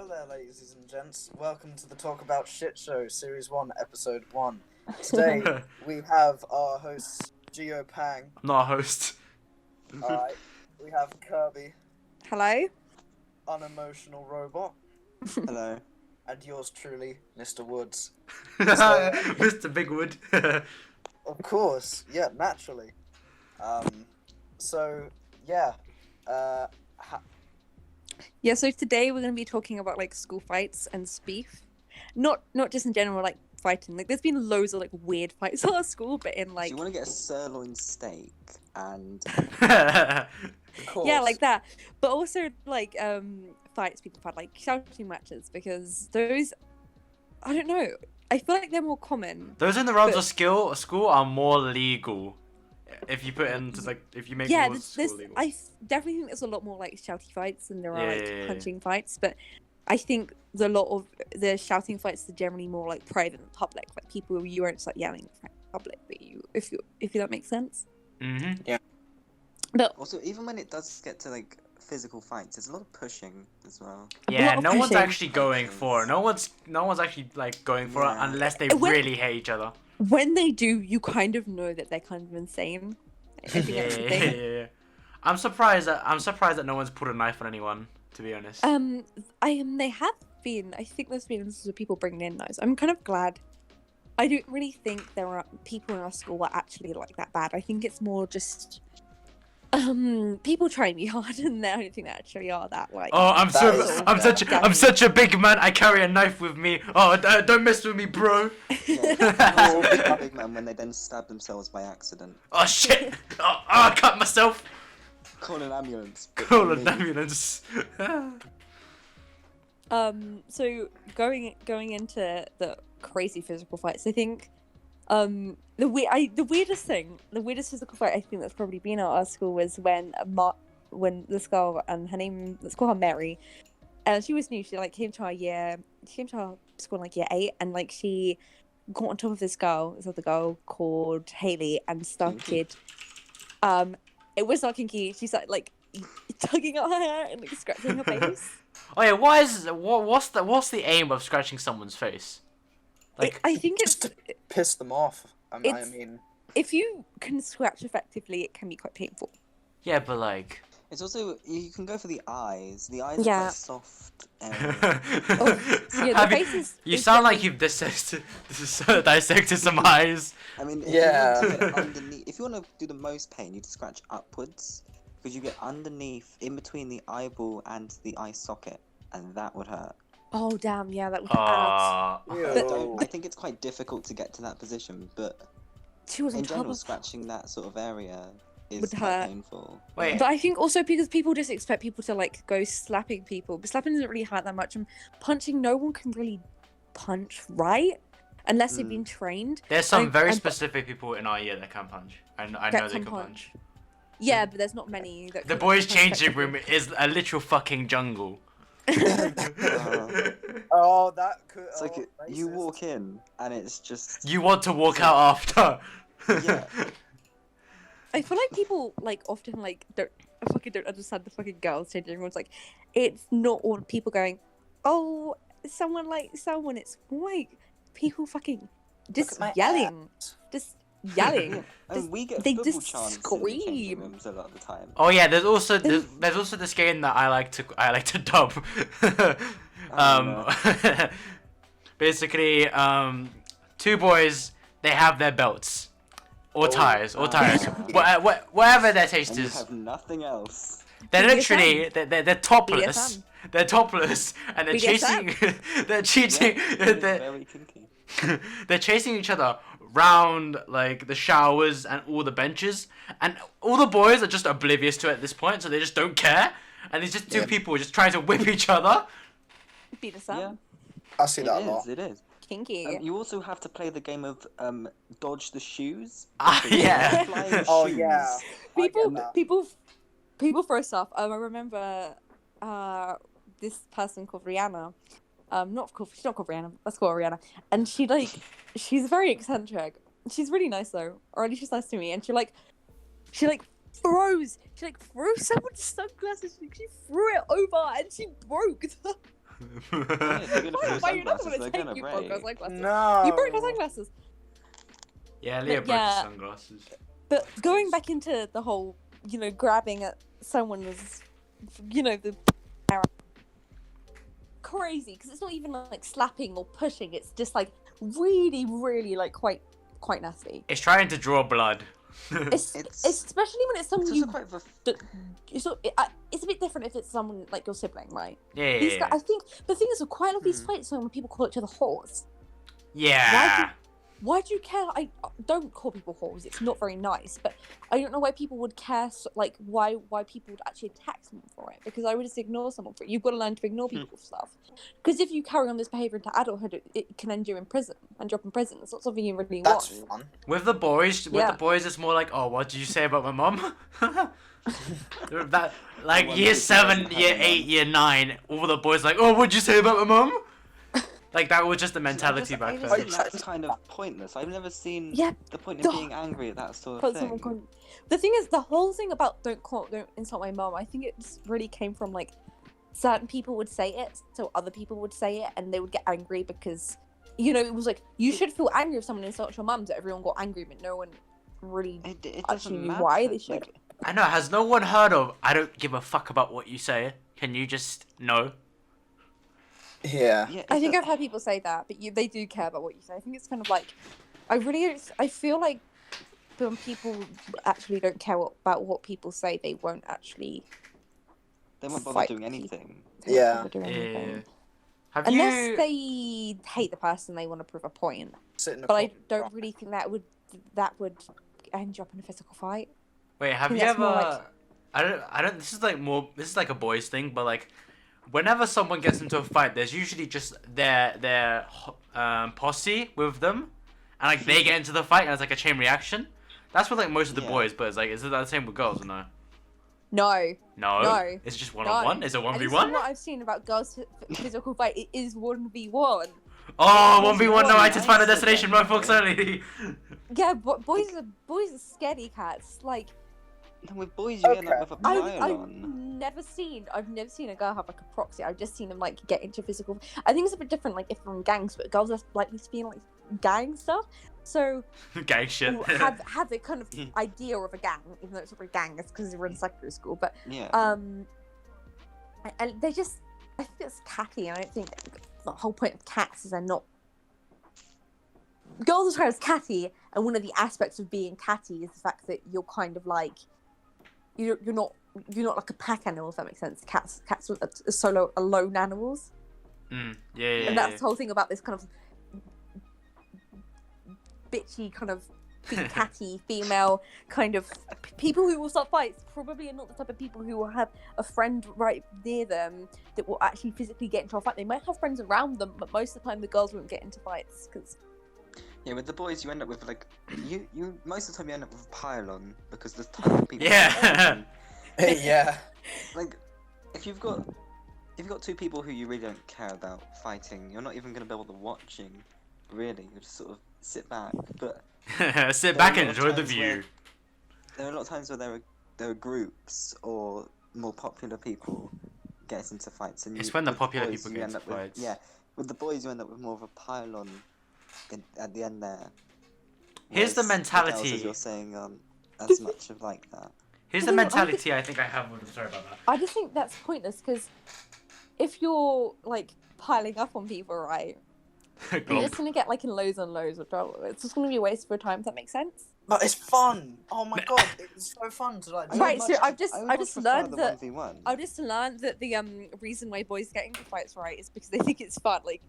there, ladies and gents. Welcome to the Talk About Shit Show, Series 1, Episode 1. Today, we have our hosts, Geo Pang. I'm not a host. Alright. We have Kerbe, Hello? Unemotional Robot. Hello. And yours truly, Mr. Woods. Mr. Bigwood. Of course, yeah, naturally. Yeah, so today we're going to be talking about, like, school fights and beef. Not just in general, like, fighting. Like, there's been loads of, like, weird fights at our school, but in, like... Do you want to get a sirloin steak and... Of course. Yeah, like that. But also, like, fights people have had, like, shouting matches, because those... I don't know. I feel like they're more common. Those in the realms of school are more legal. If you put it into, like, if you make more school legal. I definitely think there's a lot more, like, shouty fights than there are, like, Yeah. punching fights, but I think a lot of the shouting fights are generally more, like, private and public. Like, people, you won't start yelling in public, but if that makes sense. Mm-hmm. Yeah. But Also, even when it does get to, like, physical fights, there's a lot of pushing as well. Yeah, of no one's pushing. actually going for it. No one's actually, like, going for it unless they really hate each other. when they do, you kind of know that they're kind of insane. I think that's the thing. Yeah. I'm surprised that no one's put a knife on anyone, to be honest. They have been. I think there's been instances of people bringing in knives. I'm kind of glad. I don't really think there are people in our school who are actually like that bad. I think it's more just people trying me hard, and I don't think they actually are that like. Oh, I'm such a big man. I carry a knife with me. Oh, don't mess with me, bro. Yeah, big man when they then stab themselves by accident. Oh shit! Oh, I cut myself. Call an ambulance. Call an ambulance. So going into the crazy physical fights, I think the weirdest physical fight I think that's probably been at our school was when this girl, and let's call her Mary, and she was new. She like came to our school in like year 8, and like she got on top of this other girl called Haley and started. It was not kinky. She started like tugging at her hair and like scratching her face. Oh yeah, what's the aim of scratching someone's face? Like, I think it's Just to piss them off. I mean... if you can scratch effectively, it can be quite painful. yeah, but like. It's also, you can go for the eyes. The eyes Yeah. are quite soft. Yeah, the face You is sound like you've dissected some eyes. I mean, Yeah. if you want to get underneath, if you want to do the most pain, you need to scratch upwards, because you get underneath, in between the eyeball and the eye socket, and that would hurt. Oh damn! Yeah, that would hurt. Ew. I think it's quite difficult to get to that position, but She was on in top general, of. scratching that sort of area is Would quite hurt. painful. Wait. But I think also because people just expect people to like go slapping people, but slapping doesn't really hurt that much. And punching, no one can really punch right unless they've been trained. There's some And- very and- specific people in our year that can punch. I know That they can can punch. Yeah, but there's not many. That The can boys' punch changing effectively. room is a literal fucking jungle. Oh, that could... It's like you walk in and it's just You want to walk out after. yeah. I feel like people like often like don't understand the fucking girls changing. Everyone's like, it's not all people going, oh, someone like someone. It's more like people fucking just at my yelling, just yelling. And we get they football just chants in the changing scream. rooms a lot of the time. Oh yeah, there's also this game that I like to dub. Basically, two boys, they have their belts or tires whatever their taste And you is. have nothing else. They're BDSM. literally they're topless. BDSM. They're topless and they're chasing. They're cheating. It's very kinky. They're chasing each other round like the showers and all the benches, and all the boys are just oblivious to it at this point, so they just don't care. And there's just two people just trying to whip each other. Beat us up. Yeah, I see that a lot. it is. Kinky. You also have to play the game of dodge the shoes. Ah, because yeah. flying Oh, shoes- yeah. I get that. people throw stuff. I remember this person called Rihanna. She's not called Rihanna. Let's call her Rihanna. And she's very eccentric. She's really nice though, or at least she's nice to me. And she threw someone's sunglasses. She threw it over, and she broke them. they're gonna put Why are you not sunglasses, going to they're take gonna you broke break. our sunglasses? No. You broke our sunglasses. Yeah, Leah But broke his yeah. sunglasses. But going back into the whole, grabbing at someone's, the crazy, because it's not even like slapping or pushing. It's just like really, really like quite nasty. It's trying to draw blood. It's especially when it's someone It's you. also quite It's a bit different if it's someone like your sibling, right? Yeah. These guys, I think the thing is, with quite a lot of these fights, when people call each other whores. Yeah. Why do you care? I don't call people whores. It's not very nice, but I don't know why people would care. Like why people would actually attack someone for it? Because I would just ignore someone for it. You've got to learn to ignore people for stuff. Because if you carry on this behavior into adulthood, it can end you in prison. End you up in prison. It's not something you really That's want. fun. With the boys, it's more like, oh, what did you say about my mom? That like Well, year maybe 7, she doesn't year have a 8, mum. year 9, all the boys like, oh, what'd you say about my mom? Like that was just the mentality I back just then. think that's kind of pointless. I've never seen Yeah, the point the- in being angry at that sort But of thing. the thing is, the whole thing about don't insult my mom. I think it just really came from like certain people would say it, so other people would say it, and they would get angry because it was like you should feel angry if someone insults your mum. So everyone got angry, but no one really It actually doesn't knew matter. why they should. Like, I know, has no one heard of I don't give a fuck about what you say? Can you just know? Yeah. yeah, I it's think a- I've heard people say that, but they do care about what you say. I think it's kind of like I feel like when people actually don't care about what people say, they won't actually they won't bother fight doing people. anything. They won't Yeah. bother doing anything. Yeah. Have Unless you? they hate the person, they want to prove a point. Sit in a But I corner. don't really think that would end you up in a physical fight. Wait, have think you that's ever? more like- I don't. This is like a boys thing, but like, whenever someone gets into a fight, there's usually just their posse with them, and like they get into the fight, and it's like a chain reaction. That's with like most of the Yeah. boys, but it's like, is it the same with girls or no? No. No. No. It's just 1-on-1. Is it At least 1v1? from what I've seen about girls' physical fight, it is 1v1. Oh, There's 1v1. No, one I just find a answer destination. then, Run, folks only. Yeah, but boys are scaredy cats. Like And with boys, you end Okay. up with a I've pylon. never seen a girl have like a proxy. I've just seen them like get into physical. I think it's a bit different, like if they're in gangs, but girls are likely to be in like gang stuff. So Gang shit. have a kind of idea of a gang, even though it's not really a gang. It's because we're in secondary school, but Yeah. and they just, I think it's catty, and I don't think the whole point of cats is they're not. Girls are described as catty, and one of the aspects of being catty is the fact that you're kind of like, you're not like a pack animal, if that makes sense. Cats are alone animals, Yeah. and that's the whole thing about this kind of bitchy kind of catty female kind of people who will start fights probably are not the type of people who will have a friend right near them that will actually physically get into a fight. They might have friends around them, but most of the time the girls won't get into fights because Yeah, with the boys, you end up with like you most of the time you end up with a pylon because there's tons of people. Yeah. Yeah. Like, if you've got two people who you really don't care about fighting, you're not even gonna be able to watching. Really, you just sort of sit back. But Sit there back are a and lot of enjoy the times view. where- there are a lot of times where there are groups or more popular people get into fights, and It's you, when the with popular boys, people you get end into up with- fights. Yeah, with the boys, you end up with more of a pylon at the end there. Here's the Whereas mentality. girls, as you're saying, as much of like that. Here's I the think- mentality I think I have. I'm sorry about that. I just think that's pointless because if you're like piling up on people, right, you're Glomp. just gonna get like in loads and loads of trouble. It's just gonna be a waste of your time. Does that make sense? But it's fun. Oh my god, it's so fun to like. I would Right, so much- I've just- I would I much just prefer learned the that- 1v1. I just learned that the reason why boys get into fights, right, is because they think it's fun. Like,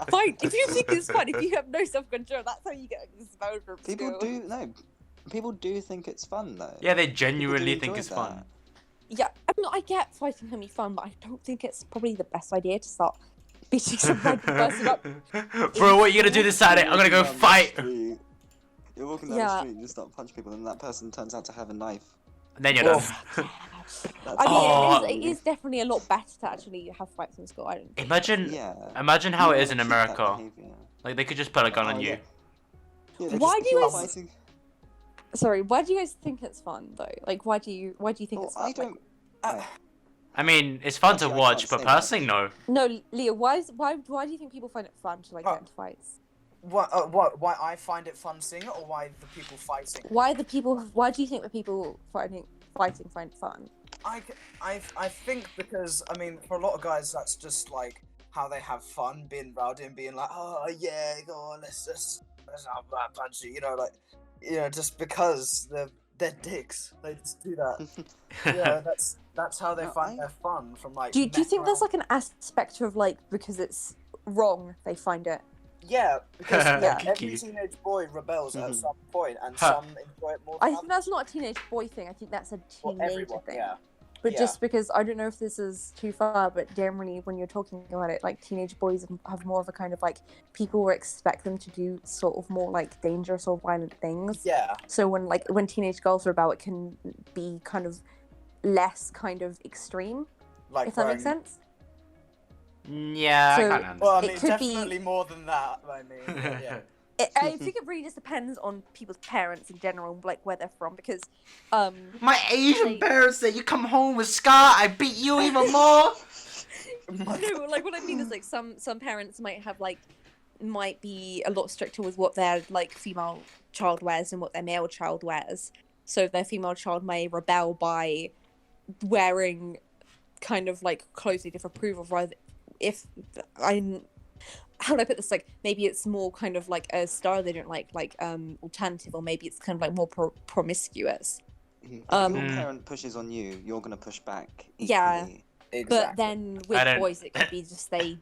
fine, if you think it's fun, if you have no self-control, that's how you get expelled from People school. people do think it's fun though. Yeah, they People do genuinely think enjoy it's that. fun. Yeah, I mean, I get fighting can be fun, but I don't think it's probably the best idea to start beating some random person up. Bro, what are you gonna do this Saturday? I'm gonna go You're walking down the fight. street- You're walking down Yeah. the street and you start punching people, and that person turns out to have a knife. And then you're done. That's I mean, Oh. it is definitely a lot better to actually have fights in school. I don't think. Imagine, Yeah. imagine how You it is in wanna keep that America. behaviour. Like they could just put a gun Oh, on you. yeah. Yeah, they Why just do you keep guys- fighting. Sorry, why do you guys think it's fun though? Like, why do you think Well, it's fun? I don't. Uh, I mean, it's fun Actually, to I watch, can't but say personally, much. no. No, Leah, why do you think people find it fun to like get into fights? Why I find it fun seeing it, or why the people fighting? Why do you think the people fighting find it fun? I think because, I mean, for a lot of guys, that's just like how they have fun, being rowdy and being like, oh yeah, go on, let's punch you, just because they're dicks, they just do that. That's how they No, find their fun from like. Do you think there's around. like an aspect of like because it's wrong they find it? Yeah, because Yeah. every Geeky. teenage boy rebels at Mhm. some point, and Huh. some enjoy it more. I Than think others. that's not a teenage boy thing. I think that's a Well, teenager everyone, thing. yeah. But Yeah. just because I don't know if this is too far, but generally when you're talking about it, like teenage boys have more of a kind of like people will expect them to do sort of more like dangerous or violent things. Yeah. So when teenage girls rebel, it can be kind of less kind of extreme. Like If that makes wearing- sense. Yeah, So- I kind of Well, I It mean, could be- definitely more than that. I mean, but yeah. I think it really just depends on people's parents in general, like where they're from, because My Asian They- parents say you come home with scar, I beat you even more. no, but, like what I mean is like some parents might be a lot stricter with what their like female child wears and what their male child wears. So their female child may rebel by wearing kind of like clothes they disapprove of, rather if I'm how do I put this, like maybe it's more kind of like a style they don't like alternative, or maybe it's kind of like more promiscuous. If your Mm. parent pushes on you, you're gonna push back equally. Yeah. Exactly. But then I with don't- boys, it could be just they,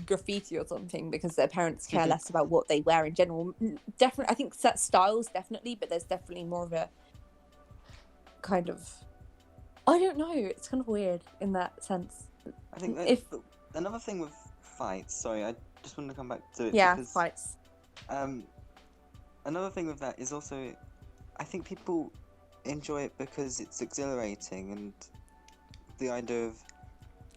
graffiti or something because their parents care Mhm. less about what they wear in general. Definitely, I think set styles definitely, but there's definitely more of a kind of, I don't know. It's kind of weird in that sense. I think that, If- another thing with fights. Sorry, I just wanted to come back to it. Yeah, because, fights. Another thing with that is also, I think people enjoy it because it's exhilarating, and the idea of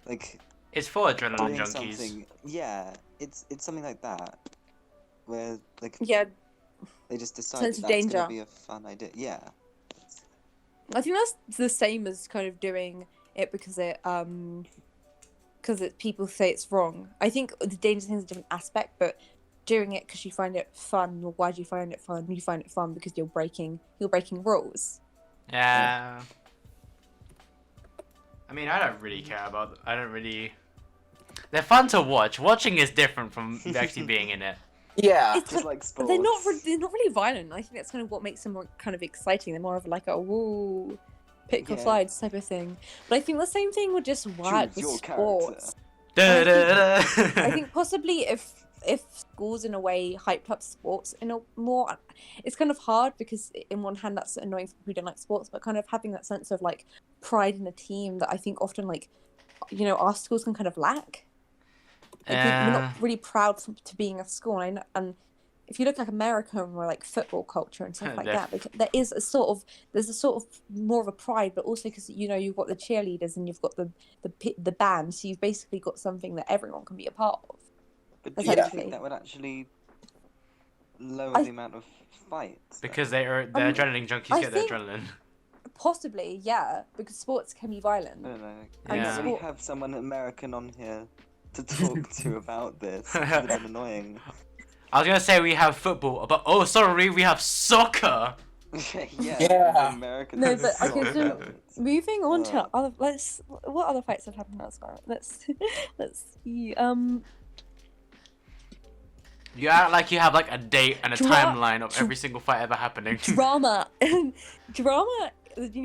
like It's for adrenaline doing junkies. something. Yeah, it's something like that, where like Yeah, they just decide sense that of that's danger. gonna be a fun idea. Yeah. I think that's the same as kind of doing it because people say it's wrong. I think the danger thing is a different aspect, but doing it because you find it fun. Well, why do you find it fun? You find it fun because you're breaking rules. Yeah. I mean, I don't really care about. They're fun to watch. Watching is different from actually being in it. Yeah. It's Just like sports. they're not really violent. I think that's kind of what makes them more kind of exciting. They're more of like a woo, pick your Yeah. sides type of thing. But I think the same thing would just work Choose with your sports. Da, da, da. I think possibly if schools in a way hyped up sports in a more, it's kind of hard because in one hand that's annoying for people who don't like sports, but kind of having that sense of like pride in a team that I think often like our schools can kind of lack. Like, we're not really proud to being a school, and if you look like America and we're like football culture and stuff like that, like, there's a sort of more of a pride, but also because you've got the cheerleaders and you've got the band, so you've basically got something that everyone can be a part of. But do you essentially. think that would actually lower I- the amount of fights? Because they're Um, adrenaline junkies I get their think- adrenaline. Possibly, yeah, because sports can be violent. I don't know. And Yeah. We sport- have someone American on here to talk to about this. It's a bit annoying. I was gonna say we have football, but oh, sorry, we have soccer. Yeah. Yeah. American. No, but okay, so moving on to Wow. what other fights have happened elsewhere? Let's see. You act like you have like a date and a Dra- timeline of every single fight ever happening. Drama. So this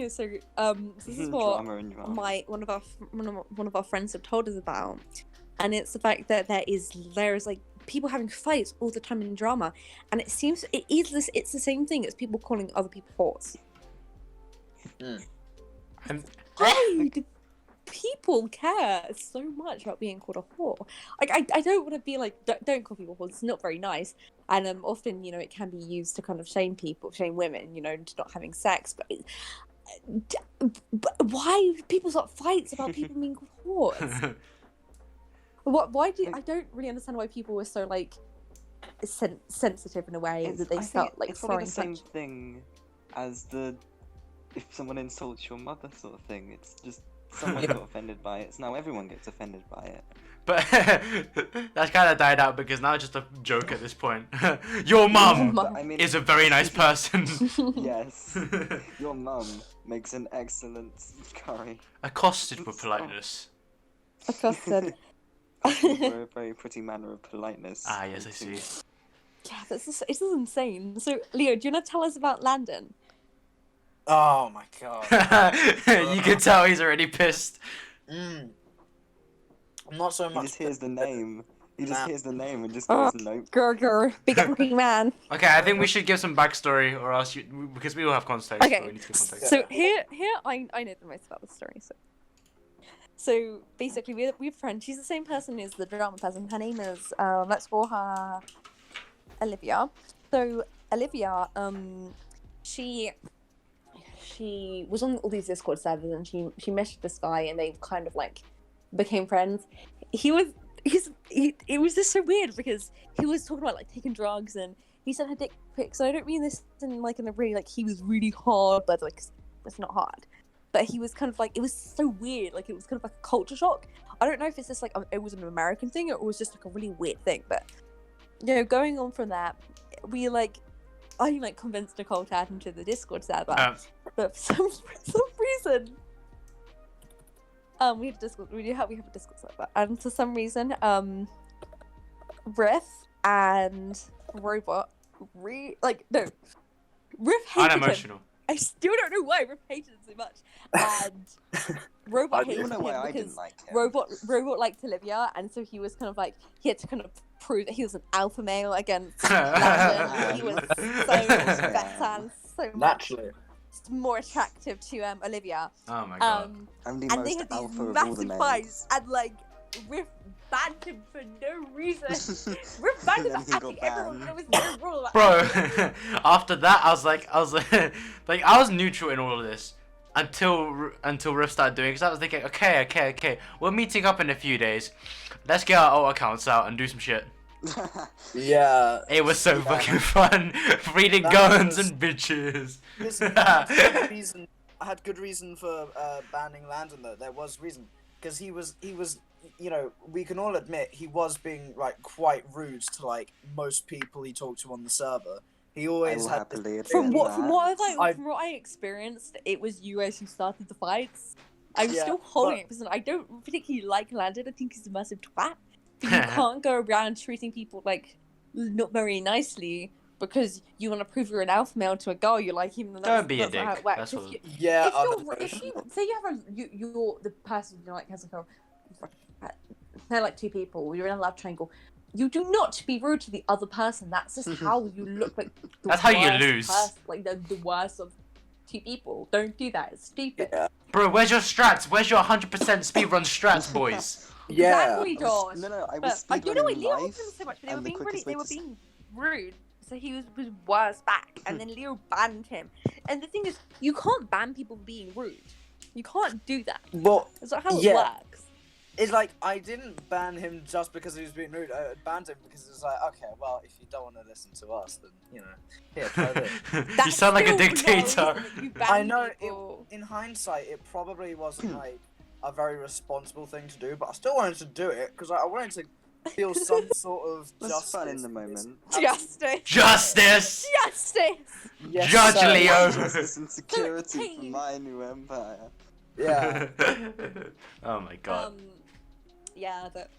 is what Drama and drama. one of our friends have told us about, and it's the fact that there is like people having fights all the time in drama, and it's the same thing as people calling other people whores. And- Why do people care so much about being called a whore? Like I don't want to be like don't call people whores. It's not very nice, and often it can be used to kind of shame women, into not having sex. But why do people start fights about people being called whores? I don't really understand why people were so like sensitive in a way that they I start think like it's probably throwing the same punch. thing as if someone insults your mother sort of thing. It's just Someone got offended by it, so now everyone gets offended by it. But that's kind of died out because now it's just a joke at this point. Your mum Mum. I mean, is a very nice person. yes, your mum makes an excellent curry. Accosted for politeness. Accosted. For a very pretty manner of politeness. Ah, yes, I see. Yeah, this is insane. So, Leo, do you want to tell us about Landon? Oh my god. You can tell he's already pissed. Mm. I'm not so He much. just hears the name. He just Nah. hears the name and just goes, nope. Grr, big angry man. Okay, I think we should give some backstory, or else because we all have context. Okay. So we need to give context. So here I know the most about the story. So basically, we have a friend. She's the same person as the drama person. Her name is let's call her Olivia. So Olivia, she was on all these Discord servers, and she messaged this guy, and they kind of like became friends. It was just so weird because he was talking about like taking drugs, and he sent her dick pics. So I don't mean this in a really like he was really hard, but like it's not hard. But he was kind of like, it was so weird. Like, it was kind of like a culture shock. I don't know if it's just like, it was an American thing or it was just like a really weird thing. But, you know, going on from that, I convinced Nicole to add him to the Discord server. But for some reason, we have a Discord server. And for some reason, Riff and Robot, Riff hated him. Unemotional. I still don't know why Riff hated him so much. And Robot hated don't know him why I because didn't like him. Robot liked Olivia, and so he was kind of like, he had to kind of prove that he was an alpha male against Landon. He was so better and so much Naturally. more attractive to Olivia. Oh my god. I'm the And they most had these alpha of all the massive males. fights, and like Riff banned him for no reason. Riff banned him And then for he got asking everyone. banned. There was no rule about Bro, asking everyone. after that, I was like, I was neutral in all of this until Riff started doing it. Because I was thinking, okay, we're meeting up in a few days. Let's get our alt accounts out and do some shit. Yeah. It was so fucking fun, reading That guns was- and bitches. Listen, I had good reason for banning Landon though. There was reason because he was, you know, we can all admit he was being like quite rude to like most people he talked to on the server. He I always will had happily this, admit From what that. from what I experienced, it was you guys who started the fights. I'm Yeah, still holding but- it because I don't particularly like Landon. I think he's a massive twat. But you can't go around treating people like not very nicely because you want to prove you're an alpha male to a girl you like, even though Don't be a that's not how dick. it works. That's If what. you- yeah. if you say you have you're the person you like has like they're like two people, you're in a love triangle. You do not be rude to the other person. That's just how you look like. The That's how you worst lose. like the worst of two people. Don't do that. It's stupid. Yeah. Bro, where's your strats? Where's your 100% speedrun strats, boys? Yeah. Exactly, Josh. No, I But was I don't know why speedrunning Leo hated life. him so much, but they were and the being quickest they way were to being rude. So he was worse back, and then Leo banned him. And the thing is, you can't ban people for being rude. You can't do that. Well, That's not how it Yeah. works. it's like I didn't ban him just because he was being rude. I banned him because it was like, okay, well, if you don't want to listen to us, then you know, here, try this. You sound like a That's still dictator. not a reason that you ban I know people. in hindsight, it probably wasn't like a very responsible thing to do, but I still wanted to do it because I wanted to feel some sort of That's justice. fun in the for this. moment. Justice. Justice! Justice. Yes, Judge sir. Leo. Justice and security Hey. for my new empire. Yeah. Oh my god. Yeah, but.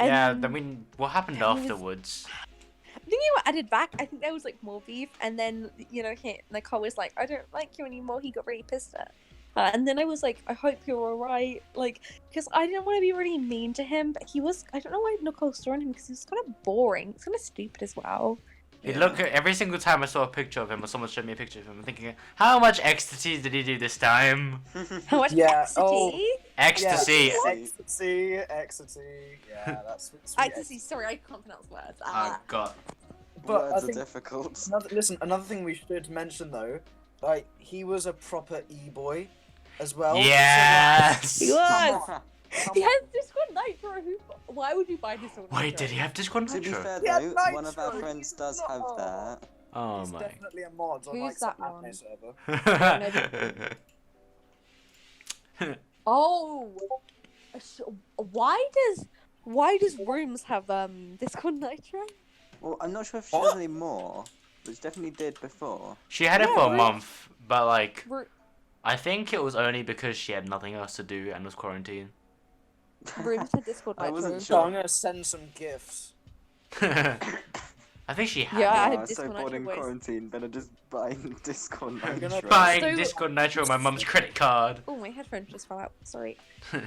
Yeah, And I mean, what happened he was- afterwards? I think you were added back. I think there was like more beef, and then Nicole was like, "I don't like you anymore." He got really pissed at her, and then I was like, "I hope you're alright," like because I didn't want to be really mean to him, but he was. I don't know why Nicole saw him because he was kind of boring. It's kind of stupid as well. You look at every single time I saw a picture of him or someone showed me a picture of him, I'm thinking, how much ecstasy did he do this time? How much Yeah, ecstasy? oh. Ecstasy. Ecstasy. Yeah, that's sweet. Ecstasy. Sorry, I can't pronounce words. Oh god. But I Words are think difficult. another thing we should mention though, like he was a proper e-boy as well. Yes! He was. Come He on. has Discord Nitro. Why would you buy this on Wait, Nitro? did he have Discord To be Nitro? fair Yeah, though, one of our Nitro, friends he's does have not- that. Oh He's my. definitely a mod on Who's like that some one? anime server. Oh, why does rooms have Discord Nitro? Well, I'm not sure if she does anymore, but she definitely did before. She had it Yeah, for a right. month, but like Ru- I think it was only because she had nothing else to do and was quarantined. Rooms had Discord I Nitro. wasn't So I'm sure. gonna send some gifts. I think she had. Yeah, I it. had So Discord bored in Nitro boys. quarantine, better just buy Discord I'm gonna Nitro. Buying So- Discord Nitro on my mum's credit card. Oh, my headphones just fell out. Sorry.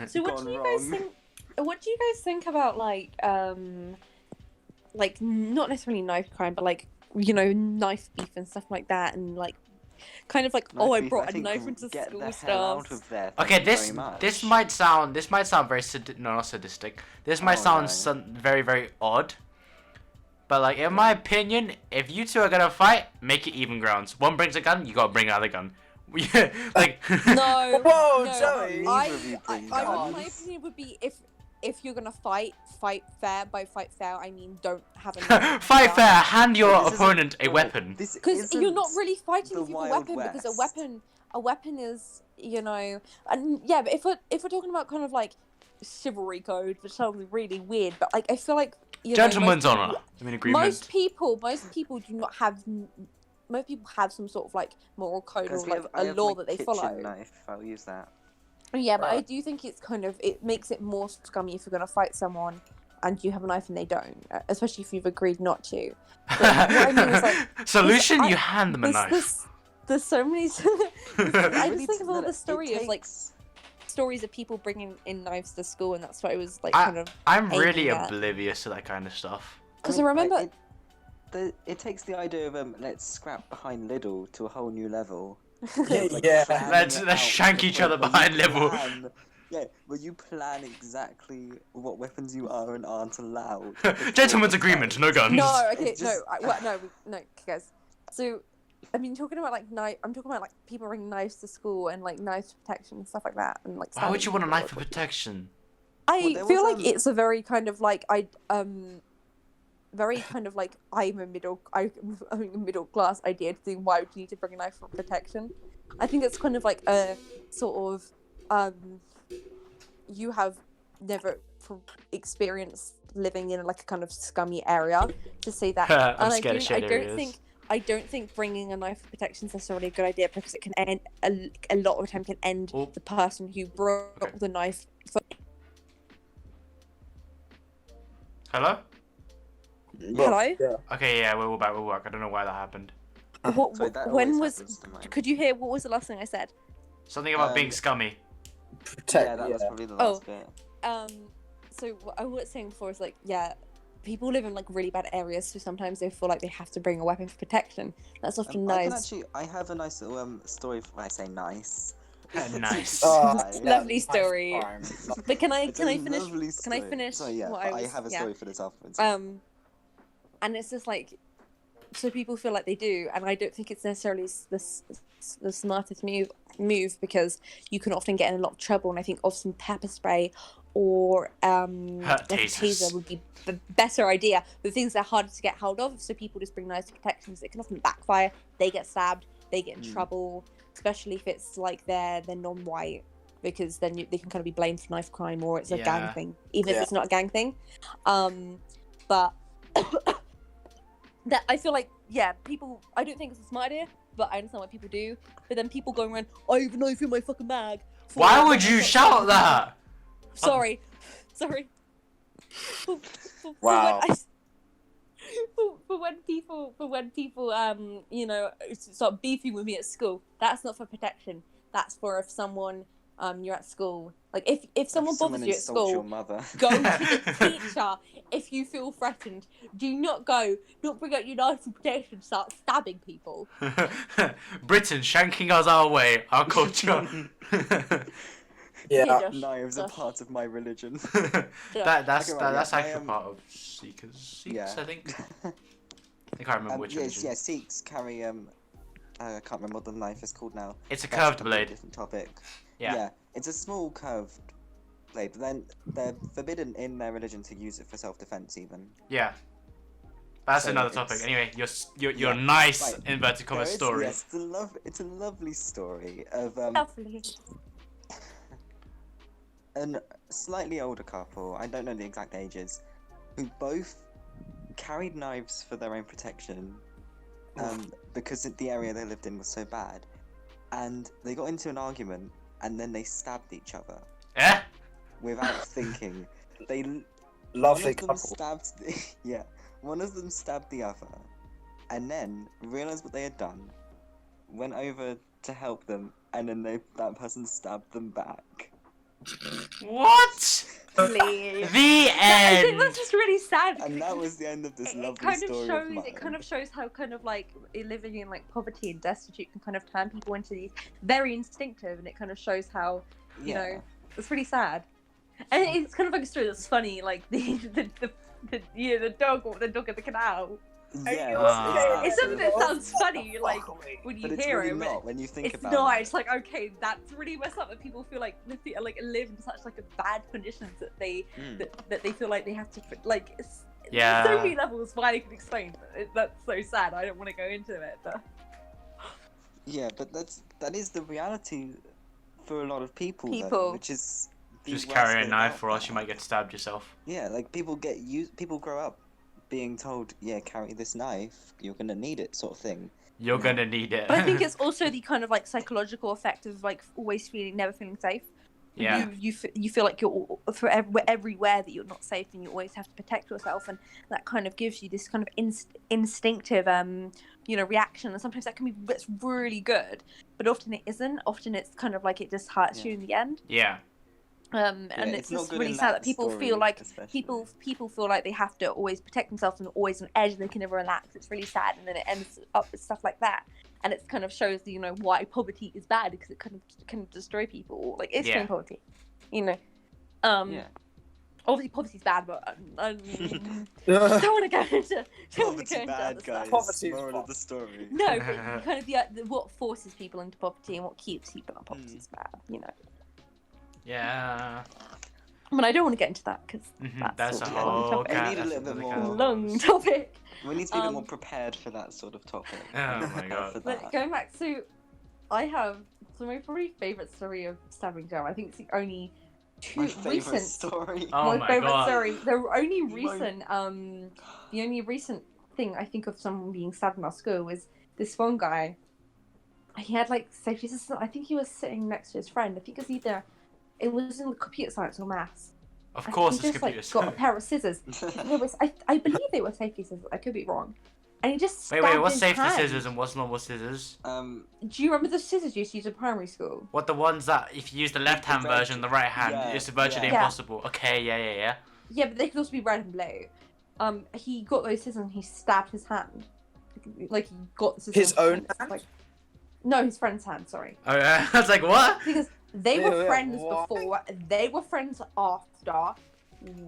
So what Gone do you guys wrong. think? What do you guys think about like not necessarily knife crime, but like knife beef and stuff like that, and like kind of like I brought a think knife into get school the hell out stuff. of there. Okay, thank you this very much. this might sound very not sadistic. This might Oh, sound no. very very odd. But like in my opinion, if you two are gonna fight, make it even grounds. One brings a gun, you gotta bring another gun. Like No, Whoa, no, Joey! Neither of you bring my guns. opinion would be if you're gonna fight fair. By fight fair, I mean don't have a knife. fight fair, hand your This isn't- opponent a no, weapon. this Because you're not isn't really fighting the with a Wild weapon, because West. a weapon is and yeah. But if we're talking about kind of like chivalry code, which sounds really weird, but like I feel like Gentleman's most honor. I'm in agreement. Most people do not have. Most people have some sort of like moral code or Because like I a have law my that they kitchen follow. knife. I'll use that. Yeah, but I Right. do think it makes it more scummy if you're gonna fight someone and you have a knife and they don't, especially if you've agreed not to. But what I mean is like Solution: I- you hand them a knife. there's so many. I Really just think of all no, the it story of like takes- stories of people bringing in knives to school, and that's what I was like I- kind of. I'm really aiming at. oblivious to that kind of stuff. Because I remember. like, it takes the idea of let's scrap behind Lidl to a whole new level. Like, Yeah. planning Let's it shank out to the each point other where you behind Lidl. plan- Yeah, where you plan exactly what weapons you are and aren't allowed. Gentleman's agreement, no guns. No, okay, It's just- no, guys. So, I mean, talking about like I'm talking about like people bringing knives to school and like knives for protection and stuff like that, and like. Why would stabbing you want a people. knife for protection? I there feel was, like it's a very kind of like very kind of like I'm a middle class idea to think why would you need to bring a knife for protection. I think it's kind of like a sort of you have never experienced living in like a kind of scummy area to say that. I'm And scared of shade areas. I don't think bringing a knife for protection is necessarily a good idea, because it can end a lot of the time can end Oh. the person who brought Okay. the knife. For... Hello? Hello? Yeah. Okay, yeah, we're back. We're back. I don't know why that happened. What, So that when always was? happens to mine. Could you hear what was the last thing I said? Something about being Um, scummy. Protect. Yeah, that was probably the Oh. last bit. So what I was saying before is like, yeah, people live in like really bad areas, so sometimes they feel like they have to bring a weapon for protection. That's often nice. I have a nice little story. I say nice. Nice. Lovely story. Fine. But can I It's a finish? lovely Can I story. finish So yeah, what but I was? I have a yeah. story for this afterwards. And it's just like, so people feel like they do, and I don't think it's necessarily the smartest move, because you can often get in a lot of trouble, and I think often pepper spray or like a tasers. taser would be the better idea. The things that are harder to get hold of, so people just bring knives to protections. It can often backfire. They get stabbed. They get in trouble, especially if it's like they're non-white, because then they can kind of be blamed for knife crime, or it's a gang Yeah. thing, even if Yeah. it's not a gang thing. But that I feel like, yeah, people. I don't think it's a smart idea, but I understand why people do. But then people going around, I have a knife in my fucking bag. Why would you shout that? Sorry. Wow. For when people start beefing with me at school, that's not for protection. That's for if someone you're at school, like if someone bothers you at insults your school, mother. go to the teacher if you feel threatened. Do not bring out your knife for protection, start stabbing people. Britain shanking us our way, our culture. Yeah. Josh, Knives are Josh. part of my religion. that's Okay, right, that's yeah, actually I, part of Seekers, yeah. I think. I can't remember which yes, religion. yeah, Sikhs carry I can't remember what the knife is called now. It's a That's curved completely blade. Different topic. Yeah. It's a small curved blade, but then they're forbidden in their religion to use it for self-defense even. Yeah. That's So another it's- topic. Anyway, your Yeah, nice right. inverted commas There is- story. Yes, it's a lovely story of Lovely. a slightly older couple, I don't know the exact ages, who both carried knives for their own protection, because the area they lived in was so bad, and they got into an argument, and then they stabbed each other Eh? without thinking. Lovely one of them couple. stabbed one of them stabbed the other, and then realized what they had done, went over to help them, and then that person stabbed them back. What? Please. The I think end. that's just really sad. And because that was the end of this it lovely kind of story shows of mine. it kind of shows how kind of like living in like poverty and destitute can kind of turn people into these very instinctive, and it kind of shows how you know it's really sad. And it's kind of like a story that's funny, like the dog at the canal. Ah. It's something that sounds funny, like when you But it's hear really it. but not when you think it's about not. it. It's like, okay, that's really messed up that people feel like live in such like a bad conditions that they that they feel like they have to like. Yeah. So many levels why I can explain. That's so sad. I don't want to go into it, but Yeah, but that is the reality for a lot of people. Though, People. which is the Just worst carry a thing knife, about or else you that. might get stabbed yourself. Yeah, like people grow up being told, yeah, carry this knife, you're gonna need it, sort of thing. You're No. gonna need it. but I think it's also the kind of like psychological effect of like always never feeling safe. yeah. You feel like you're everywhere that you're not safe, and you always have to protect yourself, and that kind of gives you this kind of instinctive reaction, and sometimes that can be that's really good, but often it isn't. Often it's kind of like it just hurts you in the end. Yeah. And Yeah, it's not just good really in sad that people story, feel like especially. people feel like they have to always protect themselves and always on edge, and they can never relax. It's really sad, and then it ends up with stuff like that, and it kind of shows why poverty is bad, because it kind of can destroy people, like extreme Yeah. poverty, Yeah. Obviously poverty's bad, but don't want to go into don't want to go Poverty into bad, other guys. stuff. Poverty's Moral bad. of the story. No, but kind of what forces people into poverty and what keeps people in poverty is bad, Yeah. But I don't want to get into that because That's a sort of whole. topic. We need a that's little bit another more- kind of- long topic. We need to be a bit more Um, prepared for that sort of topic. Oh my God. For But that. going back to, I have my probably favorite story of stabbing Joe. I think it's the only My two favorite recent. story. Oh my my favorite God. story. The only My- recent the only recent thing I think of someone being stabbed in our school was this one guy. He had like safety system. I think he was sitting next to his friend. I think it was in computer science or maths. Of I course, think he it's just computers. like got a pair of scissors. I believe they were safety scissors. I could be wrong. And he just Wait, stabbed what's his safety hand. scissors and what's normal scissors? Do you remember the scissors you used to use in primary school? What, the ones that if you use the left hand red- version, the right hand, yeah, it's virtually yeah. impossible. Okay, yeah. Yeah, but they could also be red and blue. He got those scissors and he stabbed his hand. Like he got the scissors. His own and it's hand? like- no, his friend's hand. Sorry, Oh yeah, I was like, what? because they Yeah, were yeah, friends what? before. They were friends after.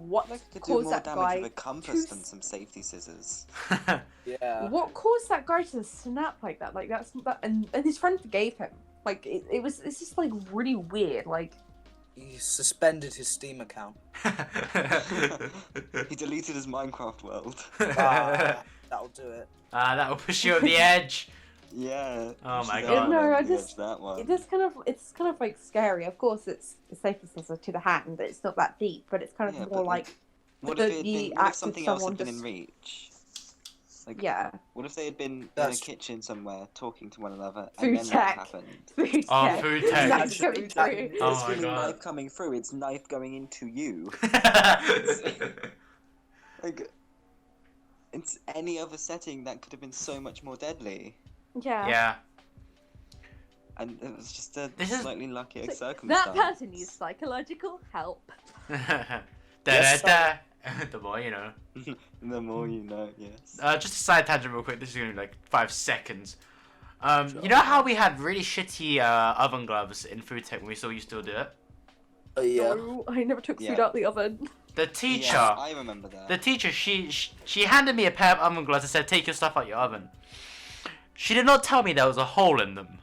What Like to do caused more that damage guy? with a compass to than some safety scissors. Yeah. What caused that guy to snap like that? Like and his friend forgave him. Like it's just like really weird. Like He suspended his Steam account. He deleted his Minecraft world. That'll do it. That'll push you up the edge. Yeah. Oh my she's God. No, I over the just- edge, that one. it's kind of like scary. Of course, it's safety scissors to the hand. It's not that deep, but it's kind of Yeah, more but, like What the- if, it had the been, what act if of something else had someone been in just- reach? Like, yeah. what if they had been in a That's- kitchen somewhere talking to one another Food and then tech. that happened? Food Oh, tech. food tech. That's going That- through. Oh It's my really God. knife coming through, it's knife going into you. Like, it's any other setting that could have been so much more deadly. Yeah. Yeah. And it was just a This is- slightly luckier That circumstance. person needs psychological help. Yes, Da-da-da. The more you know. The more you know, yes. Just a side tangent real quick. This is gonna be like 5 seconds. You know how we had really shitty oven gloves in food tech when we still used to do it? Yeah. No, I never took food Yeah. out the oven. The teacher, Yeah, I remember that. the teacher, she handed me a pair of oven gloves and said, "Take your stuff out your oven." She did not tell me there was a hole in them,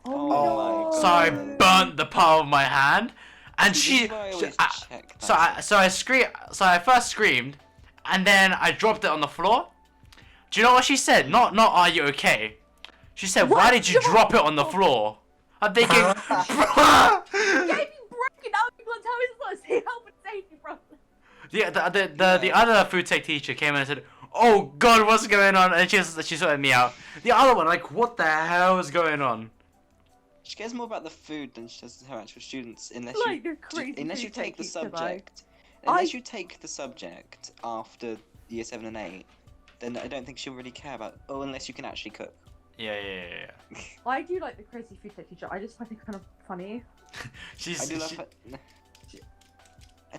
Oh no. my so I God. burnt the palm of my hand. And This she, is why I always check so that. I first screamed, and then I dropped it on the floor. Do you know what she said? Not are you okay? She said, "Why What? did you drop it on the floor?" I'm thinking, bruh. Yeah, if you broke it out, people tell me was the health and safety problem. Yeah, the other food tech teacher came in and said, "Oh God, what's going on?" And she sorted me out. The other one, like, what the hell is going on? She cares more about the food than she does her actual students, unless Like the crazy you food take the tech teacher, though. subject. Unless you take the subject after year 7 and 8, then I don't think she'll really care about. Oh, unless you can actually cook. Yeah. I do like the crazy food tech teacher. I just find it kind of funny. I do love her.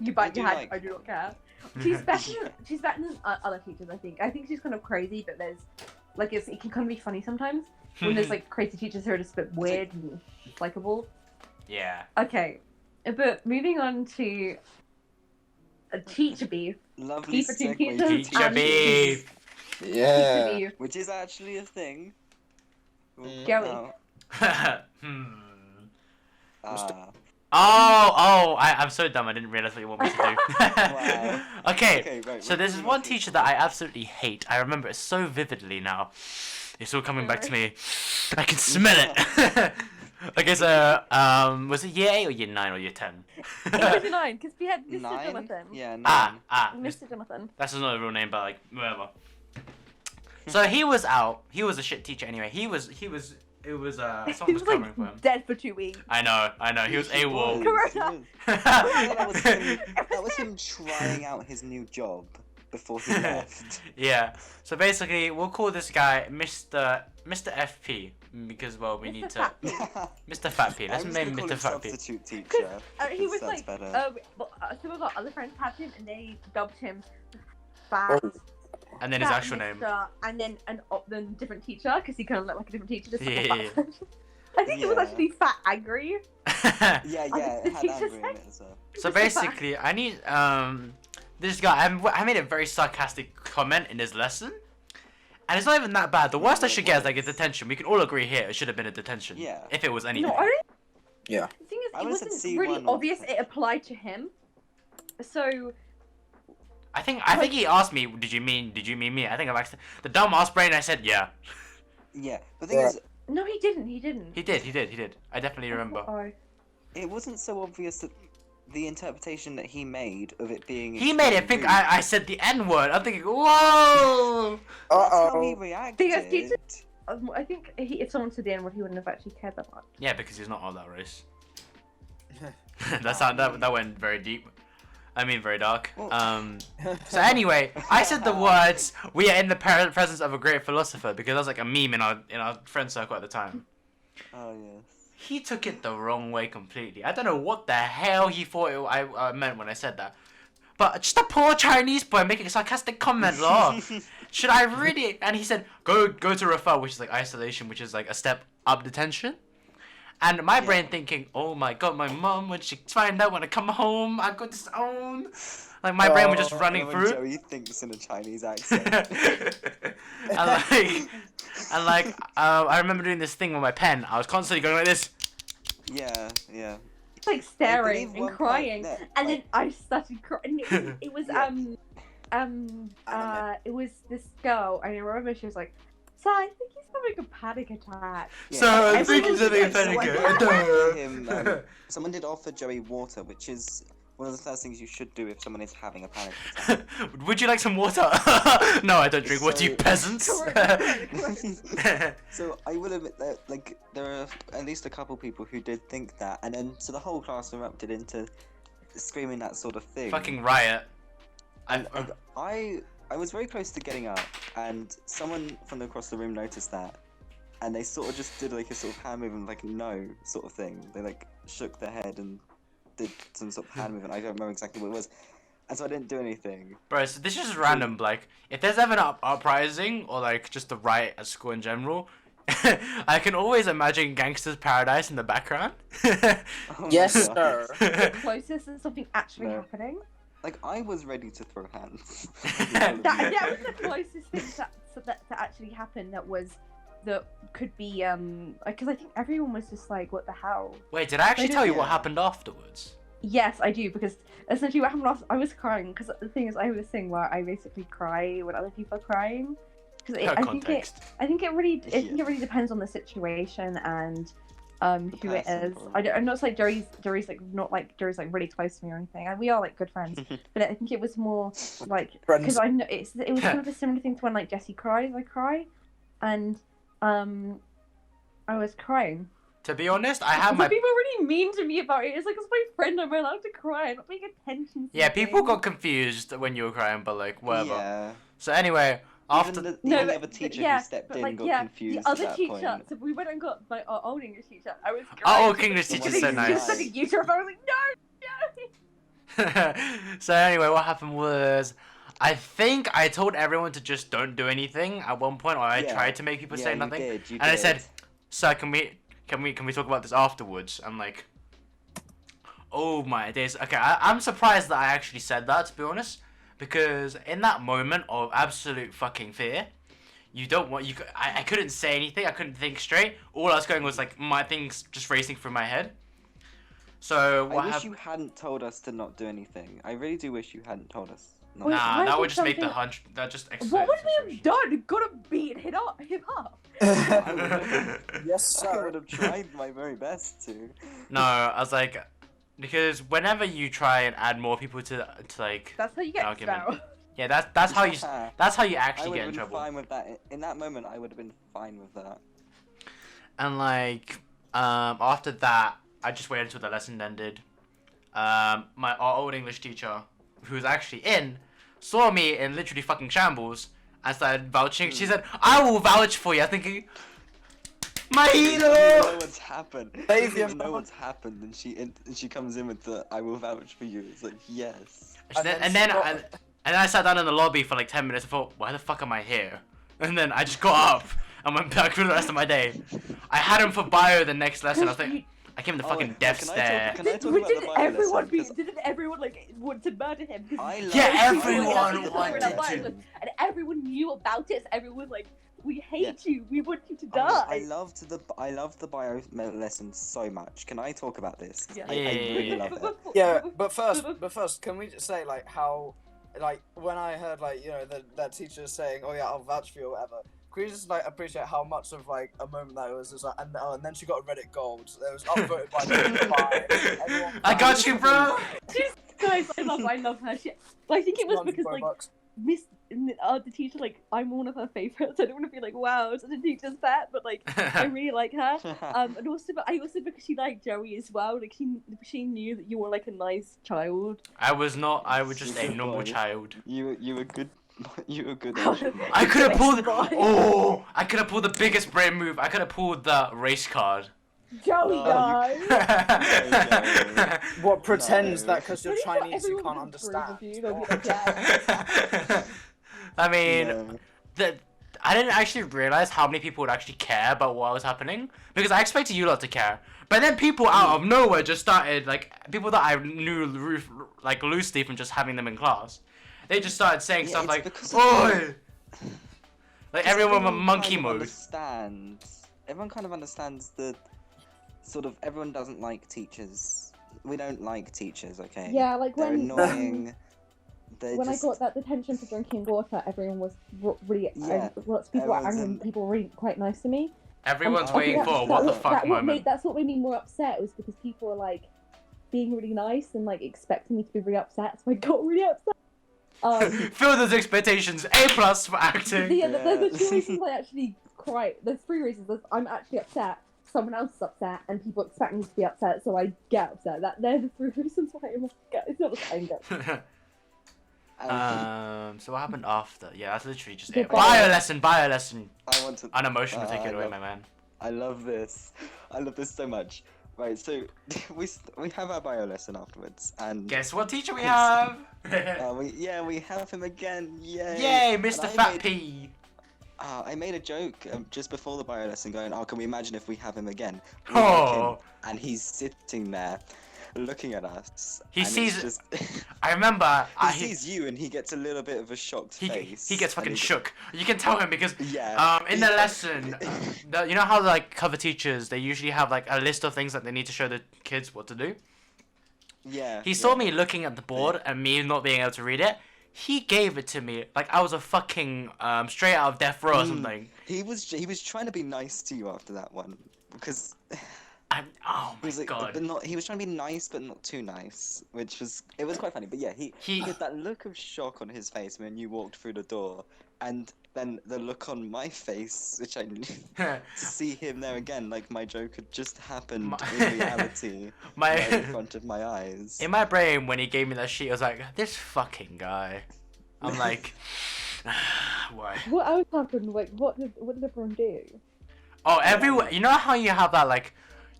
You bite your hand. I do not care. She's better. She's better than other teachers. I think. I think she's kind of crazy, but there's like it can kind of be funny sometimes when there's like crazy teachers who are just a bit weird and likable. Yeah. Okay, but moving on to a teacher beef. Lovely Keep it to segue teachers to Teacher and beef. Yeah. Teacher beef. which is actually a thing. Joey. I'm so dumb. I didn't realize what you want me to do. Wow. Okay, right, so there's one teacher that I absolutely hate. I remember it so vividly now. It's all coming back to me. I can smell it. Okay, so was it year 8 or year 9 or year 10? It was a 9 because we had Mr. 9? Jonathan. Yeah, 9. Mr. Jonathan. That's not a real name, but like whatever. So he was out. He was a shit teacher anyway. It was He someone was was covering like for him. dead for 2 weeks. I know. He was AWOL. Corona. That was him trying out his new job before he left. Yeah. So basically, we'll call this guy Mr. FP because well we need to Mr. Fat P. Let's I'm just name gonna Mr. call him Fat P. substitute teacher. He was That's like, better. some of our other friends had him and they dubbed him Fat. And then his Fat actual name. Mr. And then then different teacher because he kind of looked like a different teacher. Just like Yeah. I think it was Yeah. actually Fat Angry. Yeah, the it had teacher angry in said- it as well. So Mr. Fat. basically, I need this guy. I made a very sarcastic comment in his lesson, and it's not even that bad. The worst I should get is like a detention. We can all agree here it should have been a detention. Yeah. If it was anything. No, I don't. Yeah. The thing is, I it would've said wasn't C1 really or obvious something. it applied to him. So I think he asked me, "Did you mean me?" I think I'm actually the dumb ass brain. I said, "Yeah." Yeah, the thing Yeah. is, no, he didn't. He didn't. He did. I definitely remember. Oh. it wasn't so obvious that the interpretation that he made of it being. He made it think extremely rude, I said the N word. I'm thinking, whoa. That's how he Uh-oh. reacted. Because teachers- I think if someone said the N word, he wouldn't have actually cared that much. Yeah, because he's not all that race. that went very deep. I mean, very dark. Well- So anyway, I said the words, "We are in the presence of a great philosopher," because that was like a meme in our friend circle at the time. Oh yes. He took it the wrong way completely. I don't know what the hell he thought I meant when I said that. But just a poor Chinese boy making a sarcastic comment, lol. Should I really? And he said, go to refer, which is like isolation, which is like a step up detention. And my brain thinking, oh my god, my mom, when she find out when I come home, I got disowned. Like my brain was just running When through. Joey thinks in a Chinese accent. and like, I remember doing this thing with my pen. I was constantly going like this. Yeah. Like staring believe and one part crying, that, and then like- I started crying. It was it was this girl, and I remember she was like, "So I think he's having a panic attack." Yeah. So I Everyone think he's having a was panic like, attack. Someone did offer Joey water, which is one of the first things you should do if someone is having a panic attack. Would you like some water? No, I don't drink water, you So- peasants. So I will admit that, like, there are at least a couple people who did think that, and then so the whole class erupted into screaming that sort of thing. Fucking riot. I was very close to getting up, and someone from across the room noticed that, and they sort of just did like a sort of hand movement, like no sort of thing. They like shook their head and did some sort of hand movement. I don't remember exactly what it was, and so I didn't do anything. Bro, so this is just random. Like, if there's ever an uprising or like just a riot at school in general, I can always imagine Gangster's Paradise in the background. Oh my Yes, God. sir. Closest than something actually No. happening. Like I was ready to throw hands. That was the closest thing that actually happened. That could be because I think everyone was just like, "What the hell?" Wait, did I actually tell you what Yeah. happened afterwards? Yes, I do, because essentially what happened last, I was crying because the thing is I have this thing where I basically cry when other people are crying. Because I think Context. it really depends on the situation, and who it person, is. probably. I'm not like Joey's like not like Joey's like really close to me or anything, and we are like good friends. But I think it was more like Friends. because I know it was kind of a similar thing to when like Jessie cries, I cry, and I was crying. To be honest, I have Some my people really mean to me about it. It's like, it's my friend, I'm allowed to cry. I'm not paying attention to yeah. People things. got confused when you were crying, but like whatever. Yeah. So anyway, after Even the No, only but- other teacher yeah, who stepped but, in like, got yeah, confused the other at that teacher. point. So we went and got my our old English teacher. I was our crying. old English The teacher's one so who nice. Just sending you to her phone. I was like, no. So anyway, what happened was, I think I told everyone to just don't do anything at one point, or I Yeah. tried to make people say nothing. You And I did. said, "Sir, can we talk about this afterwards?" I'm like, oh my days. Okay, I'm surprised that I actually said that, to be honest, because in that moment of absolute fucking fear, you don't want I couldn't say anything. I couldn't think straight. All I was going was like my things just racing through my head. So I what wish happened? you hadn't told us to not do anything. I really do wish you hadn't told us. Not Wait, to. Nah, I that did would just make the something- hunch. That just What explains would the we have done? Gotta beat him up. Yes, I sir. would have tried my very best to. No, I was like, because whenever you try and add more people to like, That's how you get Argument. expelled. yeah, that's how you Yeah. that's how you I actually would get have in been trouble. fine with that. In that moment, I would have been fine with that. And like, after that, I just waited until the lesson ended. Our old English teacher, who was actually in, saw me in literally fucking shambles and started vouching. She said, "I will vouch for you." I'm thinking, my She doesn't even know hero. what's happened. She Save doesn't your even know mum. what's happened, and she comes in with the "I will vouch for you." It's like yes. And then I sat down in the lobby for like 10 minutes and thought, why the fuck am I here? And then I just got up and went back for the rest of my day. I had him for bio the next lesson. I was like, I gave him the Oh, fucking wait, death can I stare. talk- can I talk about the bio lesson? 'Cause Didn't everyone like want to murder him? 'Cause I love, Yeah, I everyone love wanted the to. bio lesson. and everyone knew about it. So everyone was like, "We hate Yeah. you. We want you to I die." loved the bio lesson so much. Can I talk about this? Yeah. I really Yeah. love it. Yeah, but first, can we just say like how, like when I heard like that teacher saying, "Oh yeah, I'll vouch for you" or whatever. Can we just like appreciate how much of like a moment that was? Just like, and then she got a Reddit gold. It was upvoted by everyone. I got you, bro. Guys, I love her. I think it was because like $100. the teacher, like, I'm one of her favorites. I don't want to be like, wow, such a teacher's pet, but like I really like her. And also, but I also because she liked Joey as well. Like she knew that you were like a nice child. I was not. I was just a Good normal boy. child. You were good. You were good. I could have pulled. Boy. Oh, I could have pulled the biggest brain move. I could have pulled the race card. Joey, No, guys. What pretends No. that because you're Maybe not Chinese you everyone can't would approve understand? of you, they'll be like, yeah. I mean, No. I didn't actually realize how many people would actually care about what was happening because I expected you lot to care. But then people out of nowhere just started, like, people that I knew like loosely from just having them in class. They just started saying Yeah, stuff it's like, because of "Oi!" Like Because everyone went everyone monkey kind of mode. Understands. Everyone kind of understands the sort of everyone doesn't like teachers. We don't like teachers, okay? Yeah, like They're when annoying. They're when just... I got that detention for drinking water, everyone was really Yeah, lots of people were everyone's angry. in- People were really quite nice to me. Everyone's Oh, waiting yeah. for a what the fuck moment. That's what made me more upset was because people were like being really nice and like expecting me to be really upset, so I got really upset. Fill those expectations. A+ for acting. The two reasons I actually cry. There's three reasons. I'm actually upset. Someone else is upset, and people expect me to be upset, so I get upset. They're the three reasons why I'm upset. It's not the anger. So what happened after? Yeah, that's literally just The it. bio. Bio lesson. I want to. Unemotional, take I it away, love- my man. I love this. I love this so much. Right, so we have our bio lesson afterwards, and Guess what teacher we have? we have him again. Yay! Yay, And Mr. I Fat made- P. I made a joke just before the bio lesson, going, "Oh, can we imagine if we have him again?" We walk in, Oh, and he's sitting there, looking at us. He and it's sees- Just, I remember. he sees you, and he gets a little bit of a shocked face. he gets and fucking he- shook. You can tell him because Yeah. in the lesson, you know how like cover teachers they usually have like a list of things that they need to show the kids what to do. Yeah. He saw me looking at the board and me not being able to read it. He gave it to me like I was a fucking straight out of death row or something. He was trying to be nice to you after that one because Oh He my was like, god. but not. He was trying to be nice, but not too nice, which was quite funny. But yeah, he had that look of shock on his face when you walked through the door, and then the look on my face, which I knew to see him there again, like my joke had just happened in reality, right in front of my eyes. In my brain, when he gave me that sheet, I was like, this fucking guy. I'm like, why? What else happened? Like, what did everyone do? Oh, everyone. You know how you have that like,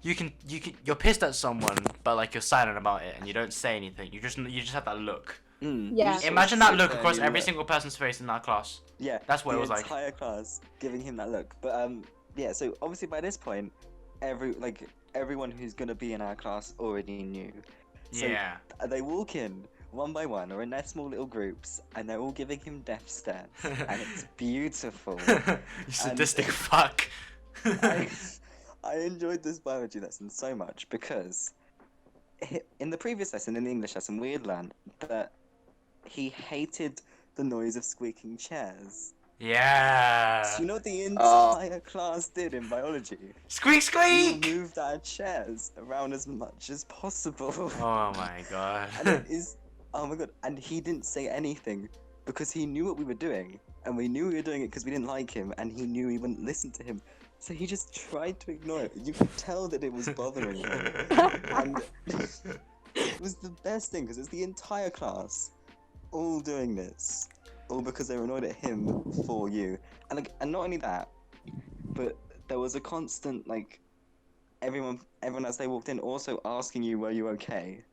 you're pissed at someone, but like you're silent about it and you don't say anything. You just have that look. Yeah. Imagine that look across and every look. single person's face in that class. Yeah, That's what the it was like. entire class giving him that look. But yeah. So obviously by this point, everyone who's gonna be in our class already knew. So Yeah. they walk in one by one, or in their small little groups, and they're all giving him death stares, and it's beautiful. You sadistic fuck. I enjoyed this biology lesson so much because in the previous lesson, in the English lesson, we had learned that he hated the noise of squeaking chairs. Yeah. So you know what the entire class did in biology? Squeak We squeak. moved our chairs around as much as possible. Oh my god. And it is, oh my god, and he didn't say anything because he knew what we were doing, and we knew we were doing it because we didn't like him, and he knew we wouldn't listen to him. So he just tried to ignore it. You could tell that it was bothering him. And it was the best thing because it's the entire class all doing this, all because they were annoyed at him for you. And not only that, but there was a constant like everyone as they walked in also asking you, were you okay?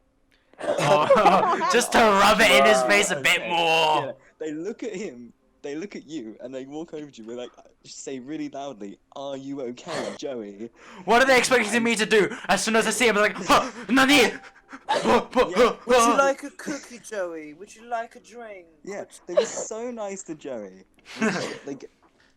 Oh, just to rub it in his face a bit Okay. more. Yeah, they look at him, they look at you, and they walk over to you. We're like, say really loudly, "Are you okay, Joey?" What are they expecting me to do? As soon as I see him, I'm like, huh, Nani? Would you like a cookie, Joey? Would you like a drink? Yeah, they were so nice to Joey, like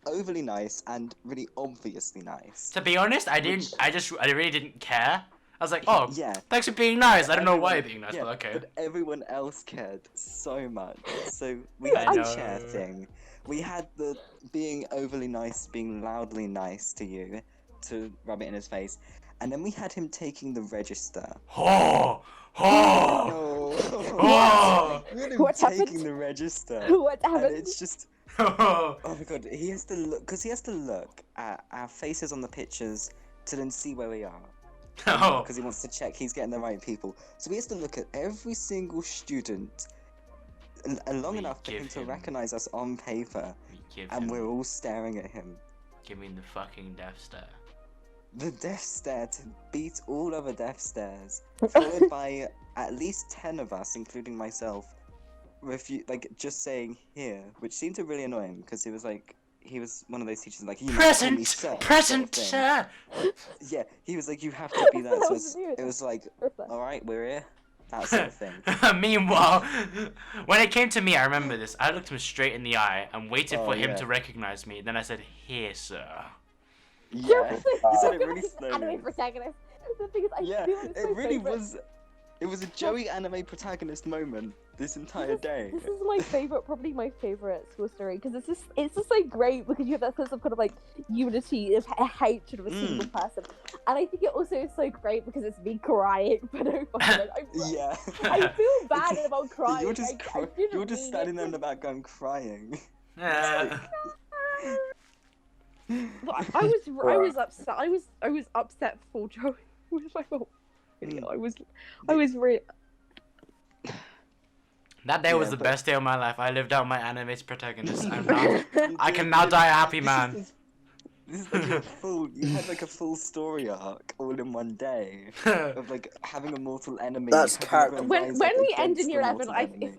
overly nice and really obviously nice. To be honest, I really didn't care. I was like, oh, Yeah. thanks for being nice. I don't know why you're Everyone- being nice, yeah, but okay. But everyone else cared so much. So we I had the know. chair thing. We had the being overly nice, being loudly nice to you, to rub it in his face. And then we had him taking the register. Oh, oh, No. oh, We had him What taking happened? the register. What And happened? it's just, oh. oh my god, he has to look at our faces on the pictures to then see where we are. Oh. Because he wants to check he's getting the right people. So he has to look at every single student long We enough for give him to him- recognize us on paper, Give and him, we're all staring at him. give me the fucking death stare. The death stare to beat all other death stares, followed by at least 10 of us, including myself, just saying here, which seemed to really annoy him because he was one of those teachers like, you must call me Present, sir, present, sort of sir. thing. Yeah, he was like, you have to be that. That So was you. it was like, all right, we're here, that sort of thing. Meanwhile, when it came to me, I remember this. I looked him straight in the eye and waited Oh, for him yeah. to recognize me. Then I said, "Here, sir." Yeah, you said it really slowly. Anime protagonist. The thing is, I Yeah, feel it's it my really favorite. was. It was a Joey anime protagonist moment this entire day. This is my favorite, probably my favorite school story because it's just so great because you have that sense of kind of like unity of hatred of a single person, and I think it also is so great because it's me crying for no fucking reason. Yeah. I feel bad about crying. You're just I didn't you're just mean standing it there in to- the background crying. But I was upset. I was upset for Joey. Which I felt. I was really. That day was Yeah, the but- best day of my life. I lived out my anime's protagonist. I can now die a happy man. This is like you had like a full story arc all in one day of like having a mortal enemy. That's having character. everyone When rise when up we end against in the year 11, mortal enemy.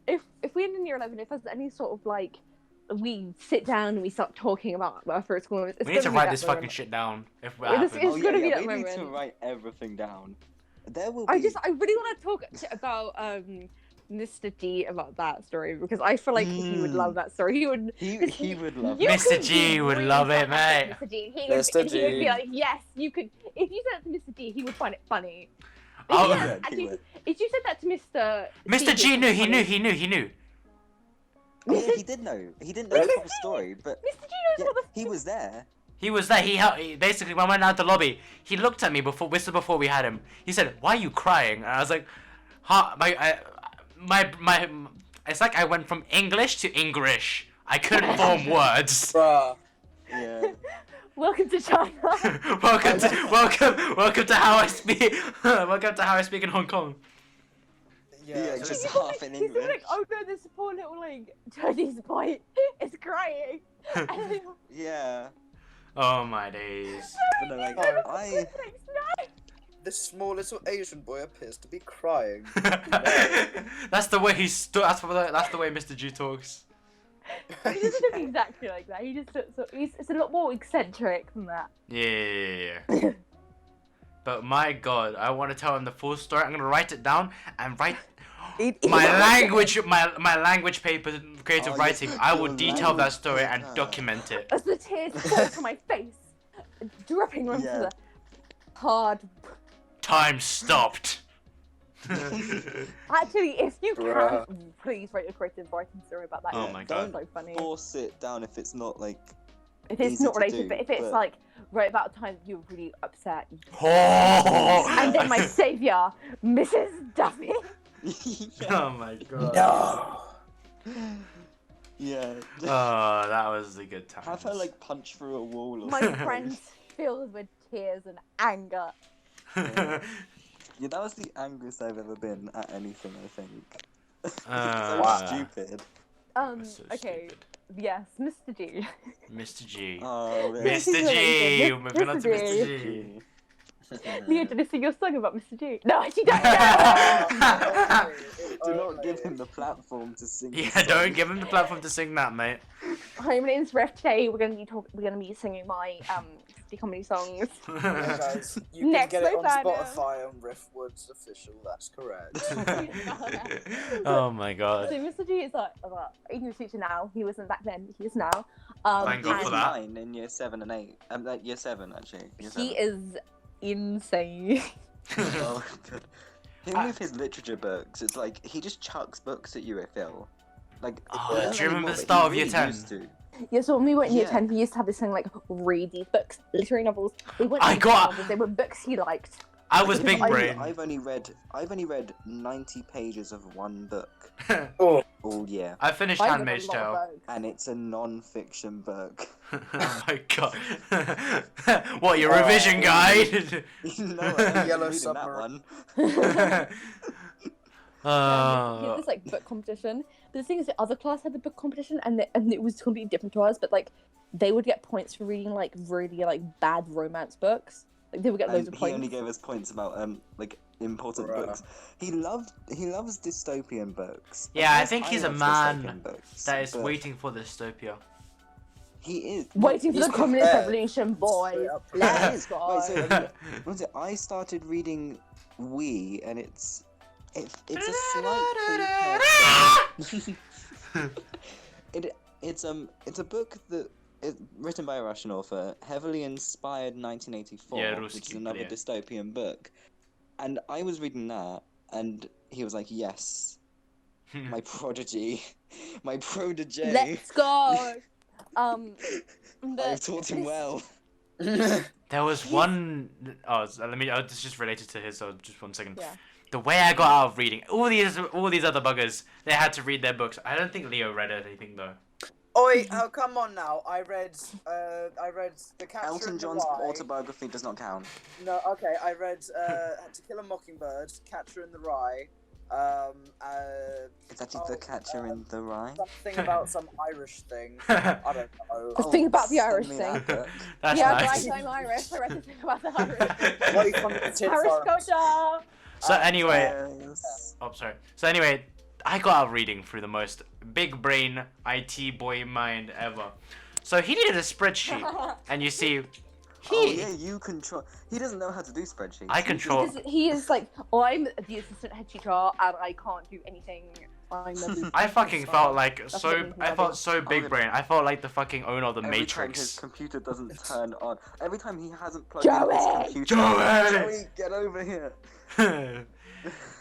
if we end in year 11, if there's any sort of like we sit down and we start talking about our first school moments, it's We need to gonna be write that this fucking moment. shit down if it It's- happens. it's- gonna be that we need to moment. write everything down. There will be. I really want to talk about Mr. G about that story because I feel like he would love that story. He would. He would love You it. Mr. could G be would really love it, sarcastic, mate. Mr. G. He Mr. would be G. like, yes, you could. If you said that to Mr. G, he would find it funny. Oh, If you- yeah, he actually, would. if you said that to Mr. Mr. G knew, he knew, he knew. Oh, yeah, he did know. He didn't know the proper story, but Mr. G knows yeah, what the he was there. He was there. He basically when I went out the lobby, he looked at me before we had him. He said, "Why are you crying?" And I was like, "Huh, my." It's like I went from English to English. I couldn't form words. Bruh. Yeah. Welcome to China. welcome to how I speak. Welcome to how I speak in Hong Kong. Yeah, so- just He's half in like, English. oh no, this poor little like Chinese boy is crying. And then, Yeah. Oh my days. But no, like, Oh. I. This small little Asian boy appears to be crying. That's the way that's the way Mr. G talks. He doesn't look exactly like that. He just looks. It's a lot more eccentric than that. Yeah. But my God, I want to tell him the full story. I'm gonna write it down and write my language paper, creative Oh, writing. yes, I will your detail that language story and paper. document it. As the tears fall from my face, dripping onto Yeah. the hard. Time stopped. Actually, if you can, Bruh. please write a creative writing story about that. Oh It's my God. so funny. Force it down if it's not like. If it's easy not to related, do, but if it's but- like right about a time you were really upset, Oh. and then my savior, Mrs. Duffy. Yeah. Oh my God. No. Yeah. Oh, that was a good time. Have her like punch through a wall or My something. friends filled with tears and anger. Yeah, that was the angriest I've ever been at anything, I think. So Wow. stupid. That's so Okay. stupid. Yes, Mr. G. Mr. G. Oh, Yes. really? Mr. G. Mr. Moving on to Mr. G. G. Leah, did you sing your song about Mr. G? No, she don't. Do not give him the platform to sing. the Yeah, song. don't give him the platform to sing that, mate. Hi, my name's Riff. Today we're gonna be singing my comedy songs. Yeah, guys, you can Next get it on week, Spotify on Riff Woods Official. That's correct. Oh my So God. Mr. G is like English teacher now. He wasn't back then. He is now. Thank God and for that. 9 in year 7 and 8. Like year 7 actually. Year He 7. is insane. Oh, good. Him I- with his literature books, it's like he just chucks books at you, I feel. Like, Oh, he doesn't do you remember anymore, the but start he of year really 10? used to. Yeah, so when we went in year Yeah. 10, he used to have this thing like, read these books, literary novels. They weren't I literary got- novels, they were books he liked. I was big I- brain. I've only read 90 pages of one book Oh, all year, I finished I read a Handmaid's lot of Tale. books. and it's a non-fiction book. Oh my God. What, your Oh. revision guide? No, I'm Yellow reading that Submarine. one. He had Oh. this like book competition. But the thing is, the other class had the book competition, and it was completely different to ours. But like, they would get points for reading like really like bad romance books. Like they would get loads And of he points. only gave us points about like important Bruh. books. He loves dystopian books. Yeah, I Of course think he's a love man dystopian books, That is but waiting for dystopia. He is Waiting for He's the communist prepared. revolution, boys. Straight up Let's Wait, go. so what was it? I started reading We, and it's a slight it's a book that is written by a Russian author, heavily inspired 1984, Yeah, which is Ruski, another yeah. dystopian book. And I was reading that, and he was like, "Yes, my prodigy, my protege. Let's go. I've taught him well." There was one. Oh, let me. Oh, this is just related to his. So just 1 second. Yeah. The way I got out of reading all these other buggers, they had to read their books. I don't think Leo read anything though. Oi, oh come on now! I read The Catcher in Elton the John's Rye. autobiography does not count. No, okay, I read To Kill a Mockingbird, Catcher in the Rye, Is that The Catcher in the Rye? something about some Irish thing. I don't know. The thing about the send Irish me thing. that book. That's Yeah, nice. right, I'm Irish. I read the thing about the Irish. What from the Tit Irish Farms. culture. So anyway, Yes. oh sorry. So anyway, I got out reading through the most big brain IT boy mind ever. So he needed a spreadsheet, and you see, Oh yeah, you control. He doesn't know how to do spreadsheets. I control. He is like, I'm the assistant head teacher and I can't do anything. I'm the I fucking felt like That's so. what it I felt so big Oh, brain. I felt like the fucking owner of the Every time his Matrix. computer doesn't turn on. Every time he hasn't plugged in his Joey! computer. Joey! Joey, get over here.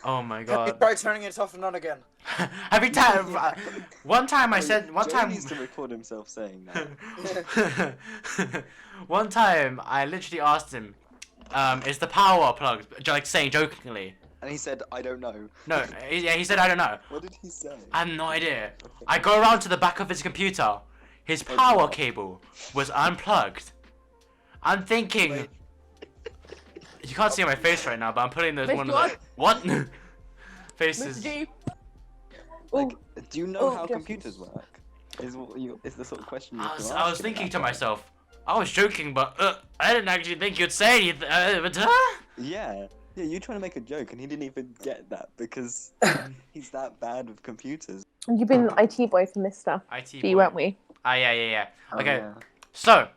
Oh my Have you god. tried turning it off and on again? Have you one time I said one Joe time needs to record himself saying that. one time I literally asked him, is the power plugged? Like saying jokingly. And he said, I don't know. No, he said I don't know. What did he say? I have no idea. I go around to the back of his computer. His power cable was unplugged. I'm thinking. Wait. You can't see my face right now, but I'm putting those Mr. one of the what faces. Mr. G. Like, do you know how justice. computers work? Is the sort of question you have to ask. I was thinking to myself, I was joking, but I didn't actually think you'd say anything. Yeah, you're trying to make a joke, and he didn't even get that because he's that bad with computers. You've been IT boy for Mr. IT B, boy. weren't we? Ah, yeah. Oh, Okay, yeah. so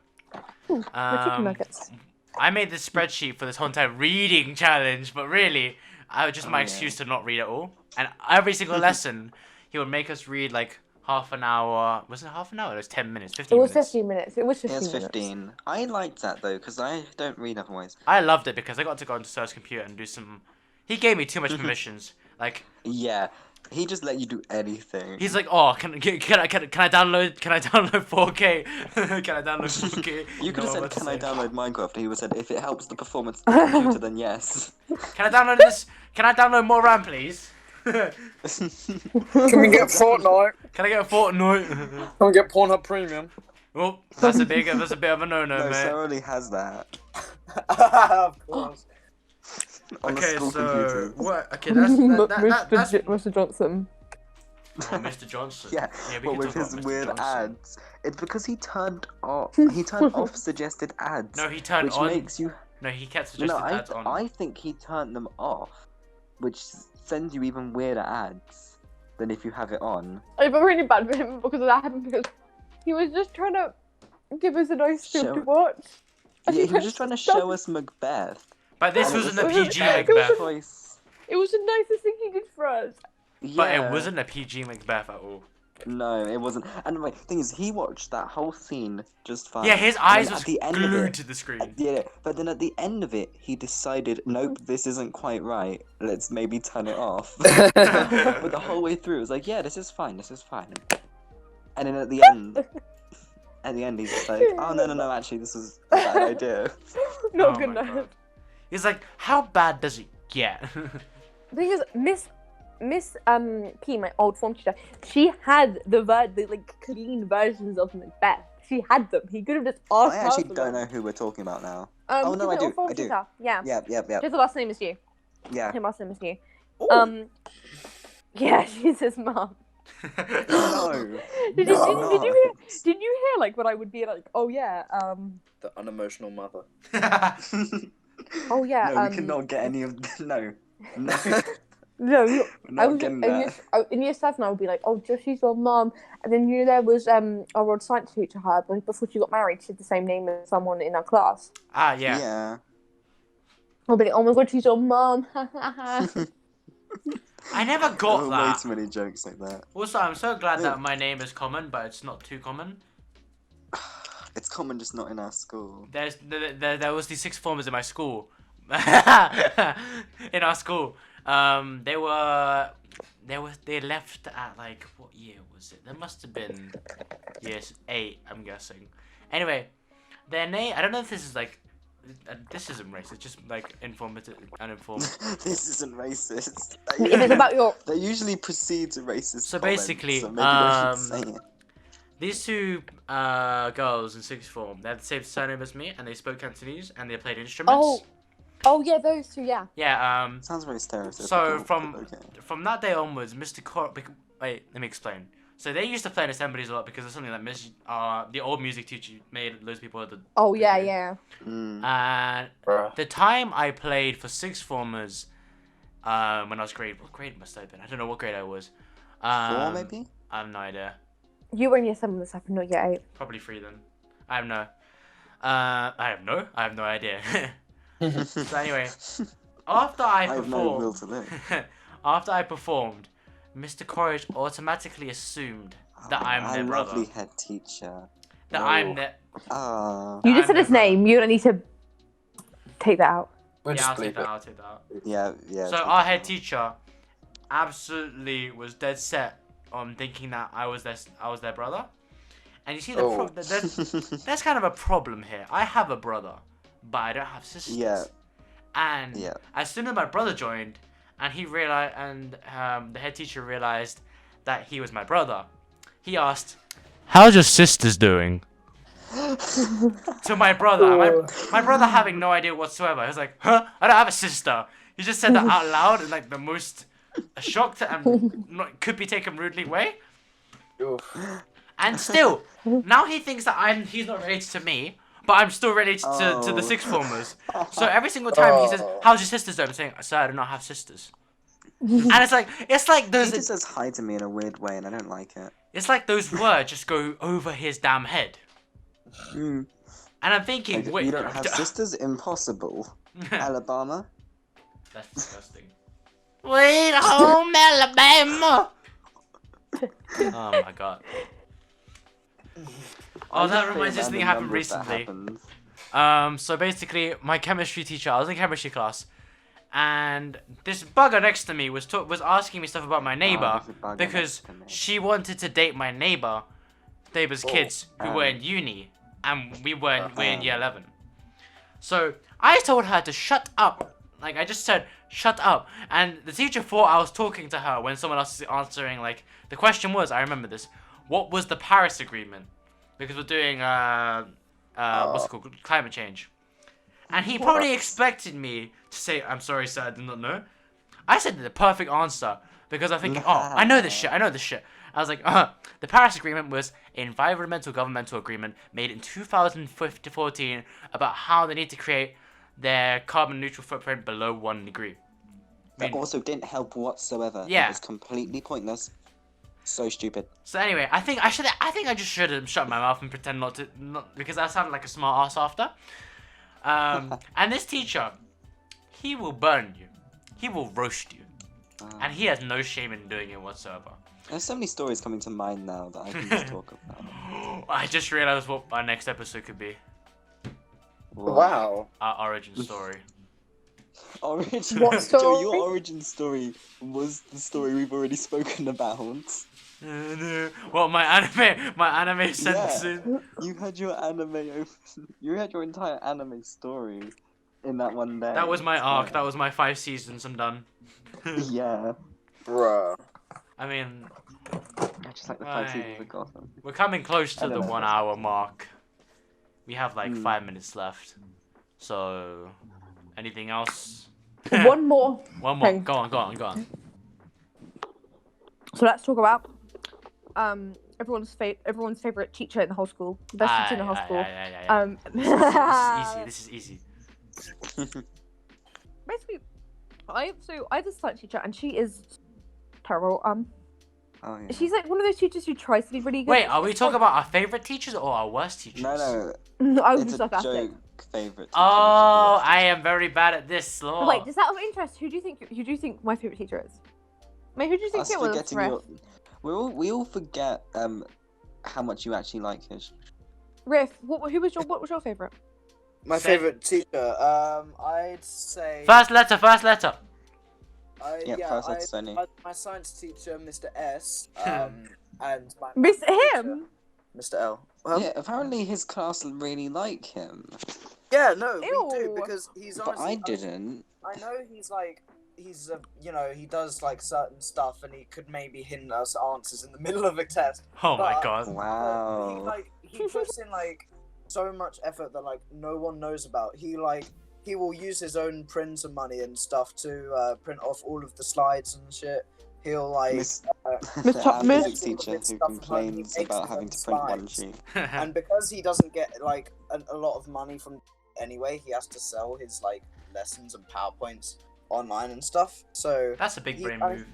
We're chicken nuggets. I made this spreadsheet for this whole entire reading challenge, but really, I was just my yeah. excuse to not read at all. And every single lesson, he would make us read like half an hour. Was it half an hour? It was 10 minutes, 15 It was minutes. 15 minutes. It was 15 Yeah, it's minutes. 15. I liked that though, because I don't read otherwise. I loved it because I got to go onto Sir's computer and do some. He gave me too much permissions. Like Yeah, he just let you do anything. he's like, oh, can I download 4K? Can I download 4K? You could have know said, what "Can to I say. download Minecraft?" And he would have said, "If it helps the performance of the computer, then yes." Can I download this? Can I download more RAM, please? Can we get Fortnite? Can I get a Fortnite? Can we get Pornhub Premium? Oh, that's a bit of a no-no, No, mate. Sarah only has that Of course. on the Okay, school so computers. what? Okay, that's Mr. Johnson. oh, Mr. Johnson. Yeah, we but can with talk about his Mr. weird Johnson. ads. It's because he turned off suggested ads. No, he turned which on. makes you. No, he kept No, suggesting ads on. I think he turned them off, which sends you even weirder ads than if you have it on. I felt really bad for him because of that happened because he was just trying to give us a nice film to watch. Yeah, he was just trying to show us Macbeth. But this And it wasn't a was- PG it was Macbeth. Choice. It was the nicest thing he did for us. But Yeah. it wasn't a PG Macbeth at all. No, it wasn't. And the thing is, he watched that whole scene just fine. Yeah, his And eyes then was at the end of glued it, to the screen. Yeah, but then at the end of it, he decided, nope, this isn't quite right. Let's maybe turn it off. But the whole way through, it was like, yeah, this is fine. And then at the end, he's just like, oh no, actually, this was a bad idea. Not Oh good my enough. God. He's like, how bad does it get? The thing is, Miss P, my old form teacher, she had the like clean versions of Macbeth. She had them. He could have just asked I her actually for don't them. know who we're talking about now. Oh no, I do. Form teacher. Yeah. Yeah. His last name is you. Yeah. Her last name is you. Ooh. Yeah, she's his mom. No. Did you hear like what I would be like? Oh yeah. The unemotional mother. Oh yeah. No, we cannot get any of. No. No, We're I not was getting that. in year 7. I would be like, "Oh, Josie's your mom," and then there was our old science teacher. Her, but before she got married, she had the same name as someone in our class. Ah, yeah. Yeah. I'll be like, "Oh my god, she's your mom." I never got Way that. too many jokes like that. Also, I'm so glad Wait. that my name is common, but it's not too common. It's common, just not in our school. There was these 6th formers in my school. In our school. They left at like, what year was it? There must have been years 8, I'm guessing. Anyway, their name, I don't know if this is like, this isn't racist, just like informative, uninformed. This isn't racist. If it's about your They usually proceed to racist. So comments, basically, so maybe they should say it. These two girls in 6th form, they had the same surname as me, and they spoke Cantonese, and they played instruments. oh yeah, those two, yeah. Yeah, Sounds very stereotypical. so but from okay. that day onwards, wait, let me explain. So they used to play in assemblies a lot because it's something like the old music teacher made loads of people. Oh yeah, yeah. And Bruh. the time I played for 6th formers, when I was what grade must I have been? I don't know what grade I was. 4 maybe? I have no idea. You were in year 7 this happened, not year 8. Probably 3 then. I have no idea. So anyway, after I I have no will performed, to live. after I performed, Mr. Courage automatically assumed that I'm Our their brother. lovely head teacher. That No. I'm their. You just I'm said his their brother. name. You don't need to take that out. We'll Yeah, just I'll take bleep that. it. I'll take that. Yeah. So take our that head out. teacher absolutely was dead set on thinking that I was their brother. And you see Oh. there's kind of a problem here. I have a brother, but I don't have sisters. Yeah. And Yeah. as soon as my brother joined, and he realized, and the head teacher realized that he was my brother, he asked, "How's your sisters doing?" To my brother. My brother having no idea whatsoever. He was like, "Huh? I don't have a sister." He just said that out loud in like the most shocked and could be taken rudely way. Oof. And still, now he thinks that he's not related to me, but I'm still related to the sixth formers. So every single time he says, Oh. "How's your sisters doing?" I'm saying, "Sir, I do not have sisters." And it's like He those just says hi to me in a weird way, and I don't like it. it's like those words just go over his damn head. Mm. And I'm thinking, Like, wait, you don't have sisters? Impossible. Alabama? That's disgusting. Sweet home Alabama. Oh my god. Oh, that reminds me of something that happened recently. So basically, my chemistry teacher, I was in chemistry class, and this bugger next to me was asking me stuff about my neighbor because she wanted to date my neighbor's kids who were in uni, and we're in year 11. So I told her to shut up. Like, I just said, shut up. And the teacher thought I was talking to her when someone else is answering. Like, the question was, I remember this, what was the Paris Agreement? Because we're doing, what's it called? Climate change. And he probably expected me to say, "I'm sorry, sir, I did not know." I said the perfect answer because I'm thinking, oh, I know this shit. I was like, the Paris Agreement was an environmental governmental agreement made in 2014 about how they need to create their carbon neutral footprint below 1 degree. That also didn't help whatsoever. Yeah. It was completely pointless. So stupid. So anyway, I think I just should have shut my mouth and pretend not because I sounded like a smart ass after. And this teacher, he will burn you. He will roast you. And he has no shame in doing it whatsoever. There's so many stories coming to mind now that I can just talk about. I just realized what our next episode could be. Wow. Our origin story. Origin. What story? Joe, your origin story was the story we've already spoken about. Well, my anime sentences. You had your you had your entire anime story in that one day. That was my arc. That was my 5 seasons. I'm done. Yeah. Bruh. I mean, Just like the 5 seasons of Gotham. we're coming close I to don't the know. 1 hour mark. We have like 5 minutes left. So, anything else? One more. One more. thing. Go on. So let's talk about everyone's favorite teacher in the whole school, the best teacher in the whole school. This is easy. Basically, I have a science teacher and she is terrible. Oh yeah. She's like one of those teachers who tries to be really good. Wait, are we talking about our favorite teachers or our worst teachers? No, I was it's just a sarcastic. joke favorite. Oh, I am very bad at this. Lord. Wait, just out of interest, who do you think my favorite teacher is? I mean, who do you think Us it was? forgetting Riff? we all forget how much you actually like his. Riff, what was your favorite? My Say- favorite teacher. I'd say. First letter. My science teacher, Mr. S. And my Miss math him? teacher, Mr. L. Yeah, apparently his class really like him, Yeah, no, we do Ew. because he's but honestly. I didn't. I know he's he does like certain stuff and he could maybe hint us answers in the middle of a test. Oh my But- god. Wow. He puts in like so much effort that like no one knows about. He will use his own printer money and stuff to print off all of the slides and shit. He'll like Miss, Miss our Top- Miss- physics teacher who Stuff like complains he makes about his having own to print one slides. sheet. and because he doesn't get like a lot of money from anyway, he has to sell his like lessons and PowerPoints online and stuff. So That's a big he- brain I- move.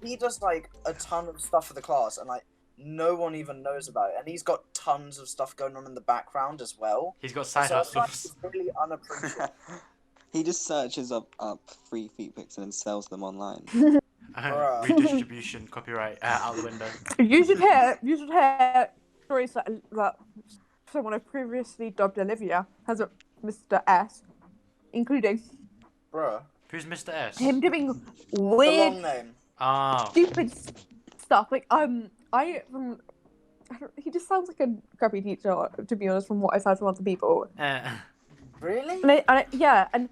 he does like a ton of stuff for the class and like no one even knows about it. And he's got tons of stuff going on in the background as well. He's got side So it's like hustles. he's really unappreciated. He just searches up free feet pics and then sells them online. Bruh. Redistribution, copyright, out the window. You should hear stories that someone I've previously dubbed Olivia has a Mr. S, including Bruh. Who's Mr. S? Him doing The weird, long name. Oh. stupid stuff. Like he just sounds like a crappy teacher, to be honest, from what I've heard from other people. Really? Yeah, and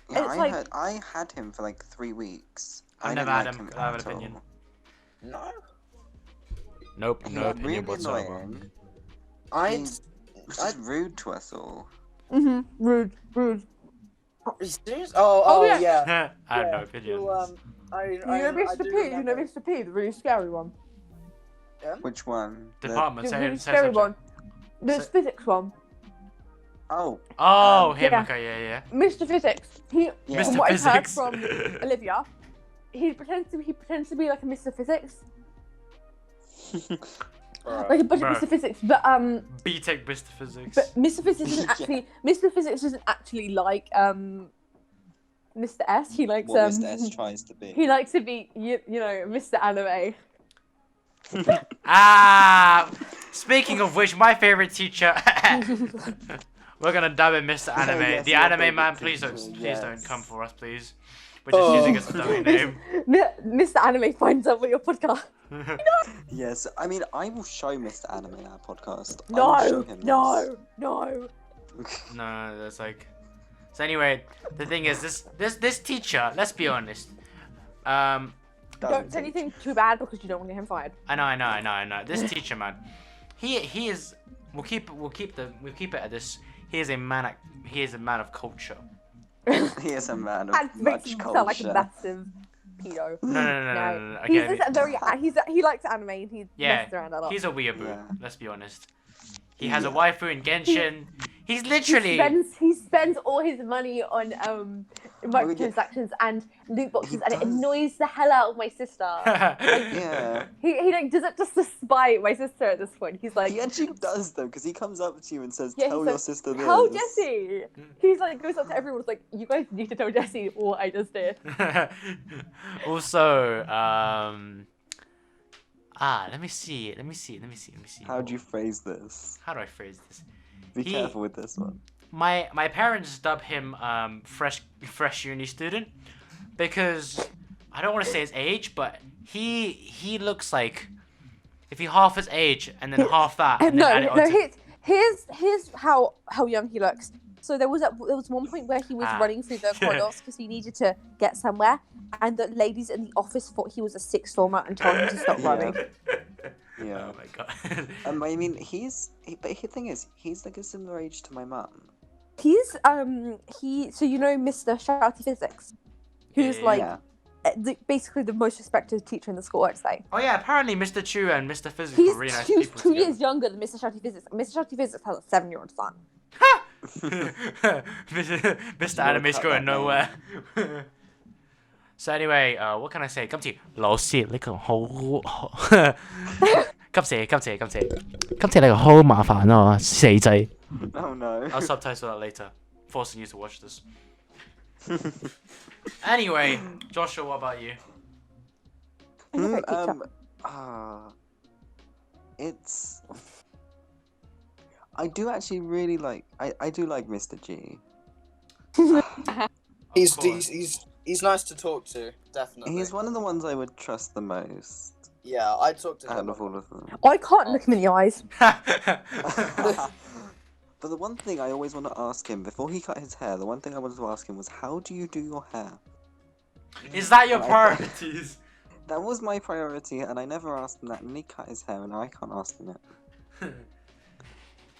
Yeah, it's I had him for like 3 weeks. I've I never didn't had like him. him I have an at all. opinion. No. Nope, He no was opinion really whatsoever. annoying. I. He was just rude to us all. rude. Are you serious? Oh yeah. I have no Yeah, opinions. well, I You know I Mr. do P, you know remember. Mr. P, the really scary one. Which one? Department, The say, really say scary subject. one. The Say- physics one. Oh, Oh, him. yeah. Okay, yeah. Mr. Physics. He, Yeah. from Mr. what I've heard Physics. from Olivia, he pretends to be like a Mr. Physics, Bruh. like a bunch Bro. of Mr. Physics, but B-Tech Mr. Physics. Mr. Physics isn't actually Mr. Physics isn't actually like Mr. S. He likes what Mr. S tries to be. he likes to be you know Mr. Anime. Ah, speaking of which, my favorite teacher. We're gonna dub in Mr. Anime. Yes, The your anime favorite man, please teacher, don't yes. come for us, please. We're just using as a dummy name. Mr. Anime finds out what your podcast. Yes, I mean, I will show Mr. Anime our podcast. I will show him No. No, that's like. So anyway, the thing is, this teacher. Let's be honest. Don't say anything too bad because you don't want to get him fired. I know. This teacher, man, he is. We'll keep it at this. He is a man of culture. He is a man of And makes much him culture. sound like a massive pedo. No. He's Okay, just a very he likes anime and he yeah, messes around a lot. he's a weeaboo. Yeah. Let's be honest. He has a Yeah. waifu in Genshin. He's literally. He spends all his money on microtransactions and loot boxes, and it does. annoys the hell out of my sister. Yeah. He like does it just to spite my sister at this point. He's like, He actually does though, because he comes up to you and says, Yeah, "Tell he's your like, sister this." tell Jessie. He's like goes up to everyone. It's like, you guys need to tell Jessie what I just did. Also, let me see. How do you phrase this? How do I phrase this? Be careful with this one. My parents dub him fresh uni student because I don't want to say his age, but he looks like if he half his age and then half that. And then add it onto... Here's how young he looks. So there was one point where he was running through the corridors because he needed to get somewhere, and the ladies in the office thought he was a sixth former and told him to stop running. Yeah. Oh my god. I mean, but the thing is, he's like a similar age to my mum. He's so you know Mr. Shouty Physics, who's like Yeah. basically the most respected teacher in the school, I'd say. Oh yeah, apparently Mr. Chu and Mr. Physics He's were really nice two people together. years younger than Mr. Shouty Physics. Mr. Shouty Physics has a 7-year-old son. Mr. Anime's going nowhere. So anyway, what can I say? 今次老師你個好，今次你個好麻煩啊，死仔。Oh no. I'll subtitle that later, forcing you to watch this. Anyway, Joshua, what about you? It's. I do actually really like. I do like Mr. G. He's nice to talk to, definitely. He's one of the ones I would trust the most Yeah, I talk to out him. of all of them. I can't look him in the eyes. But the one thing I always want to ask him before he cut his hair, the one thing I wanted to ask him was, how do you do your hair? Is that your I- priorities? That was my priority, and I never asked him that, and he cut his hair, and now I can't ask him it.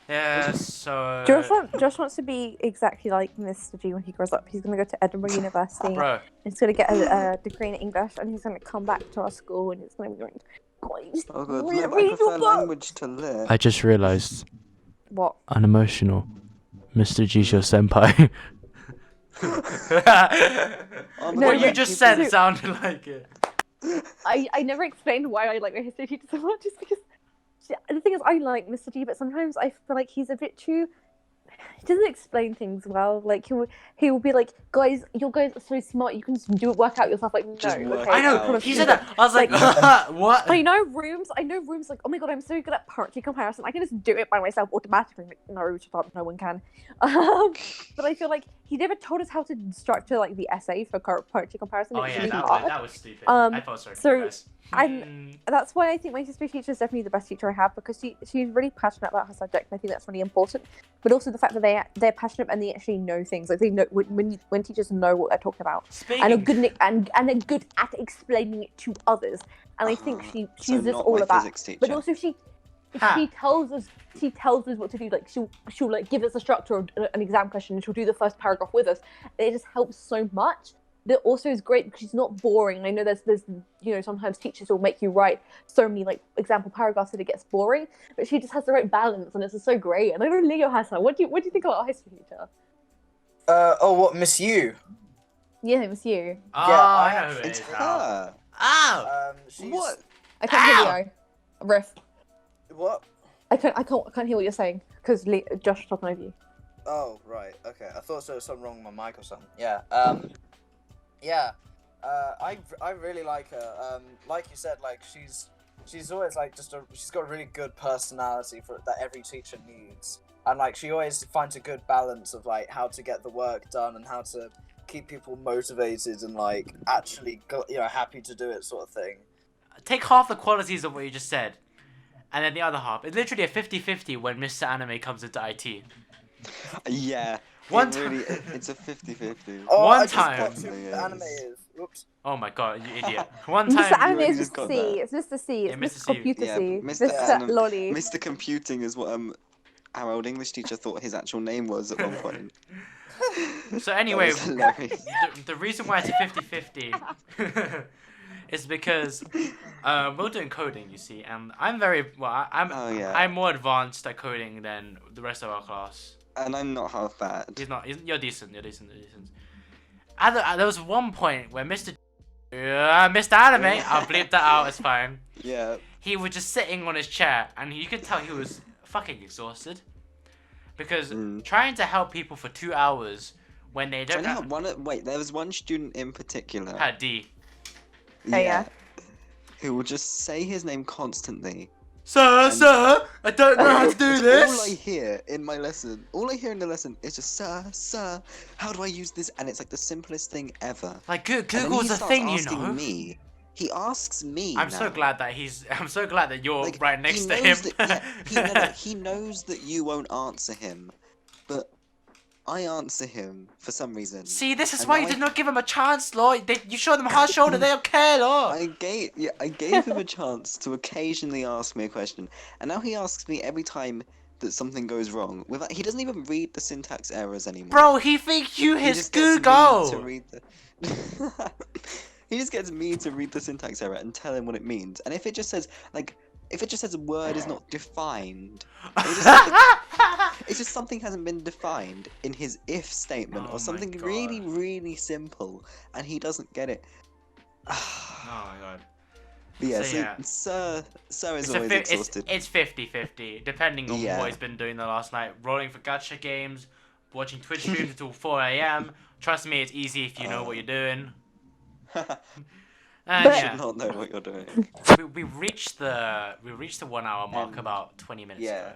Yeah, so... Josh wants to be exactly like Mr. G when he grows up. He's going to go to Edinburgh University. Bro, He's going to get a degree in English, and he's going to come back to our school, and he's going to be going, guys, Oh god, read Liv, I your prefer book." language to lit. I just realised, What? unemotional, Mr. G's your senpai. Oh, No, What you but just you- said sounded like it. I never explained why I like my history teacher so much, just because the thing is I like Mr. G, but sometimes I feel like he's a bit too. He doesn't explain things well. Like he will be like, guys, you guys are so smart. You can just work out yourself. Like, no, Just work okay, I know, kind of he do said that. that. I was like, what? I know rooms like, oh my god, I'm so good at party comparison. I can just do it by myself automatically. Like, no, shut up, no one can. But I feel like he never told us how to structure like the essay for poetry comparison. Oh It was yeah, really that hard. was stupid. I felt sorry for you so guys. I'm- That's why I think my history teacher is definitely the best teacher I have, because she's really passionate about her subject, and I think that's really important. But also the fact that they're passionate and they actually know things. Like they know when teachers know what they're talking about, and are good and are good at explaining it to others. And I think she's so just not all my of that. physics teacher. But also she Ha. tells us what to do. Like she'll like give us a structure of an exam question, and she'll do the first paragraph with us. It just helps so much. That also is great because she's not boring. I know there's sometimes teachers will make you write so many like example paragraphs that it gets boring, but she just has the right balance, and it's just so great. And I know Leo has her. What do you think about our history teacher? What, Miss You? Yeah, it was you. Oh, Yeah, I know who it It's is now. her. Oh! She's... What? I can't hear Leo. Riff. What? I can't hear what you're saying because Josh is talking over you. Oh, right. Okay. I thought there was something wrong with my mic or something. Yeah. Yeah. I really like her. Like you said, like she's always like she's got a really good personality that every teacher needs, and like she always finds a good balance of like how to get the work done and how to keep people motivated and like actually happy to do it, sort of thing. Take half the qualities of what you just said, and then the other half. It's literally a 50-50 when Mr. Anime comes into IT. Yeah. It's a 50-50. Oh, One I just time. got to who the anime is. Whoops. Oh my god, you idiot. One Mr. time. Anime already is just Mr. got C. that. It's Mr. C. It's Yeah, Mr. Mr. C. Computer Yeah, C. Mr. Lolly. Mr. Computing is what our old English teacher thought his actual name was at one point. So anyway, That was hilarious. the reason why it's a 50-50 is because we're doing coding, you see, and I'm Oh, yeah. I'm more advanced at coding than the rest of our class. And I'm not half bad. You're decent. You're decent. There was one point where Mr. Anime, I'll bleep that out. It's fine. Yeah. He was just sitting on his chair, and you could tell he was fucking exhausted because trying to help people for 2 hours when they don't have Wait, there was one student in particular. had D. yeah. Who will just say his name constantly. Sir, I don't know how to do All I this. hear in my lesson, in the lesson is just sir, how do I use this? And it's like the simplest thing ever. Like And then Google's he a starts thing, you asking know. Me. He asks me. I'm so now. glad that you're Like, right next he to him. knows that, he knows that you won't answer him, but I answer him for some reason. See, this is And why now you did not give him a chance, Lloyd. You showed them hard shoulder. They don't care, Lloyd. I gave him a chance to occasionally ask me a question, and now he asks me every time that something goes wrong. He doesn't even read the syntax errors anymore. Bro, he thinks you He his just gets me to Google. read the... He just gets me to read the syntax error and tell him what it means. And if it just says a word is not defined, it's just something hasn't been defined in his if statement Oh my or something God. really, really simple, and he doesn't get it. Oh my god. But yeah, So, yeah. Sir is always exhausted. It's 50-50, depending on Yeah. what he's been doing the last night. Rolling for gacha games, watching Twitch streams until 4 a.m. Trust me, it's easy if you know what you're doing. And You But- yeah, should not know what you're doing. we reached the 1 hour mark about 20 minutes yeah. ago.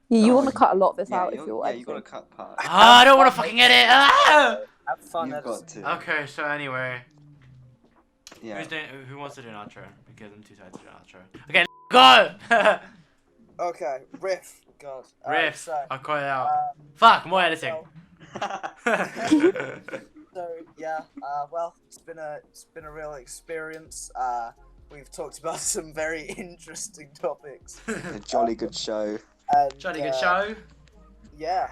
You Oh, want to cut a lot of this out if you you're gotta editing. cut part. Ah, I don't want to fucking edit. Ah! Have fun. You've got editing. to. Okay, so anyway, Yeah. who wants to do an outro? Because I'm too tired to do an outro. Okay, go. Okay, Riff. God. Riff. So, I'll call it out. Fuck, more editing. so yeah. Well, it's been a real experience. We've talked about some very interesting topics. A jolly good show. And, Jolly good show. Yeah.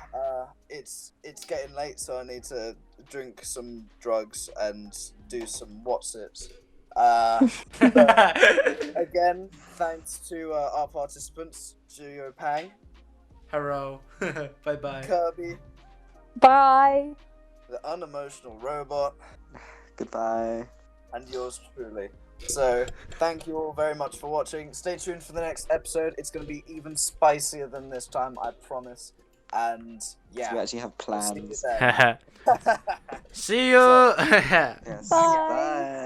It's getting late, so I need to drink some drugs and do some what's-its. Again, thanks to our participants, Julio Pang, Hello. Bye bye. Kerbe, Bye. the Unemotional Robot, Goodbye. and yours truly. So, thank you all very much for watching. Stay tuned for the next episode. It's going to be even spicier than this time, I promise. And, yeah. We actually have I'll see you plans. then. See you. Yes. Bye. Bye.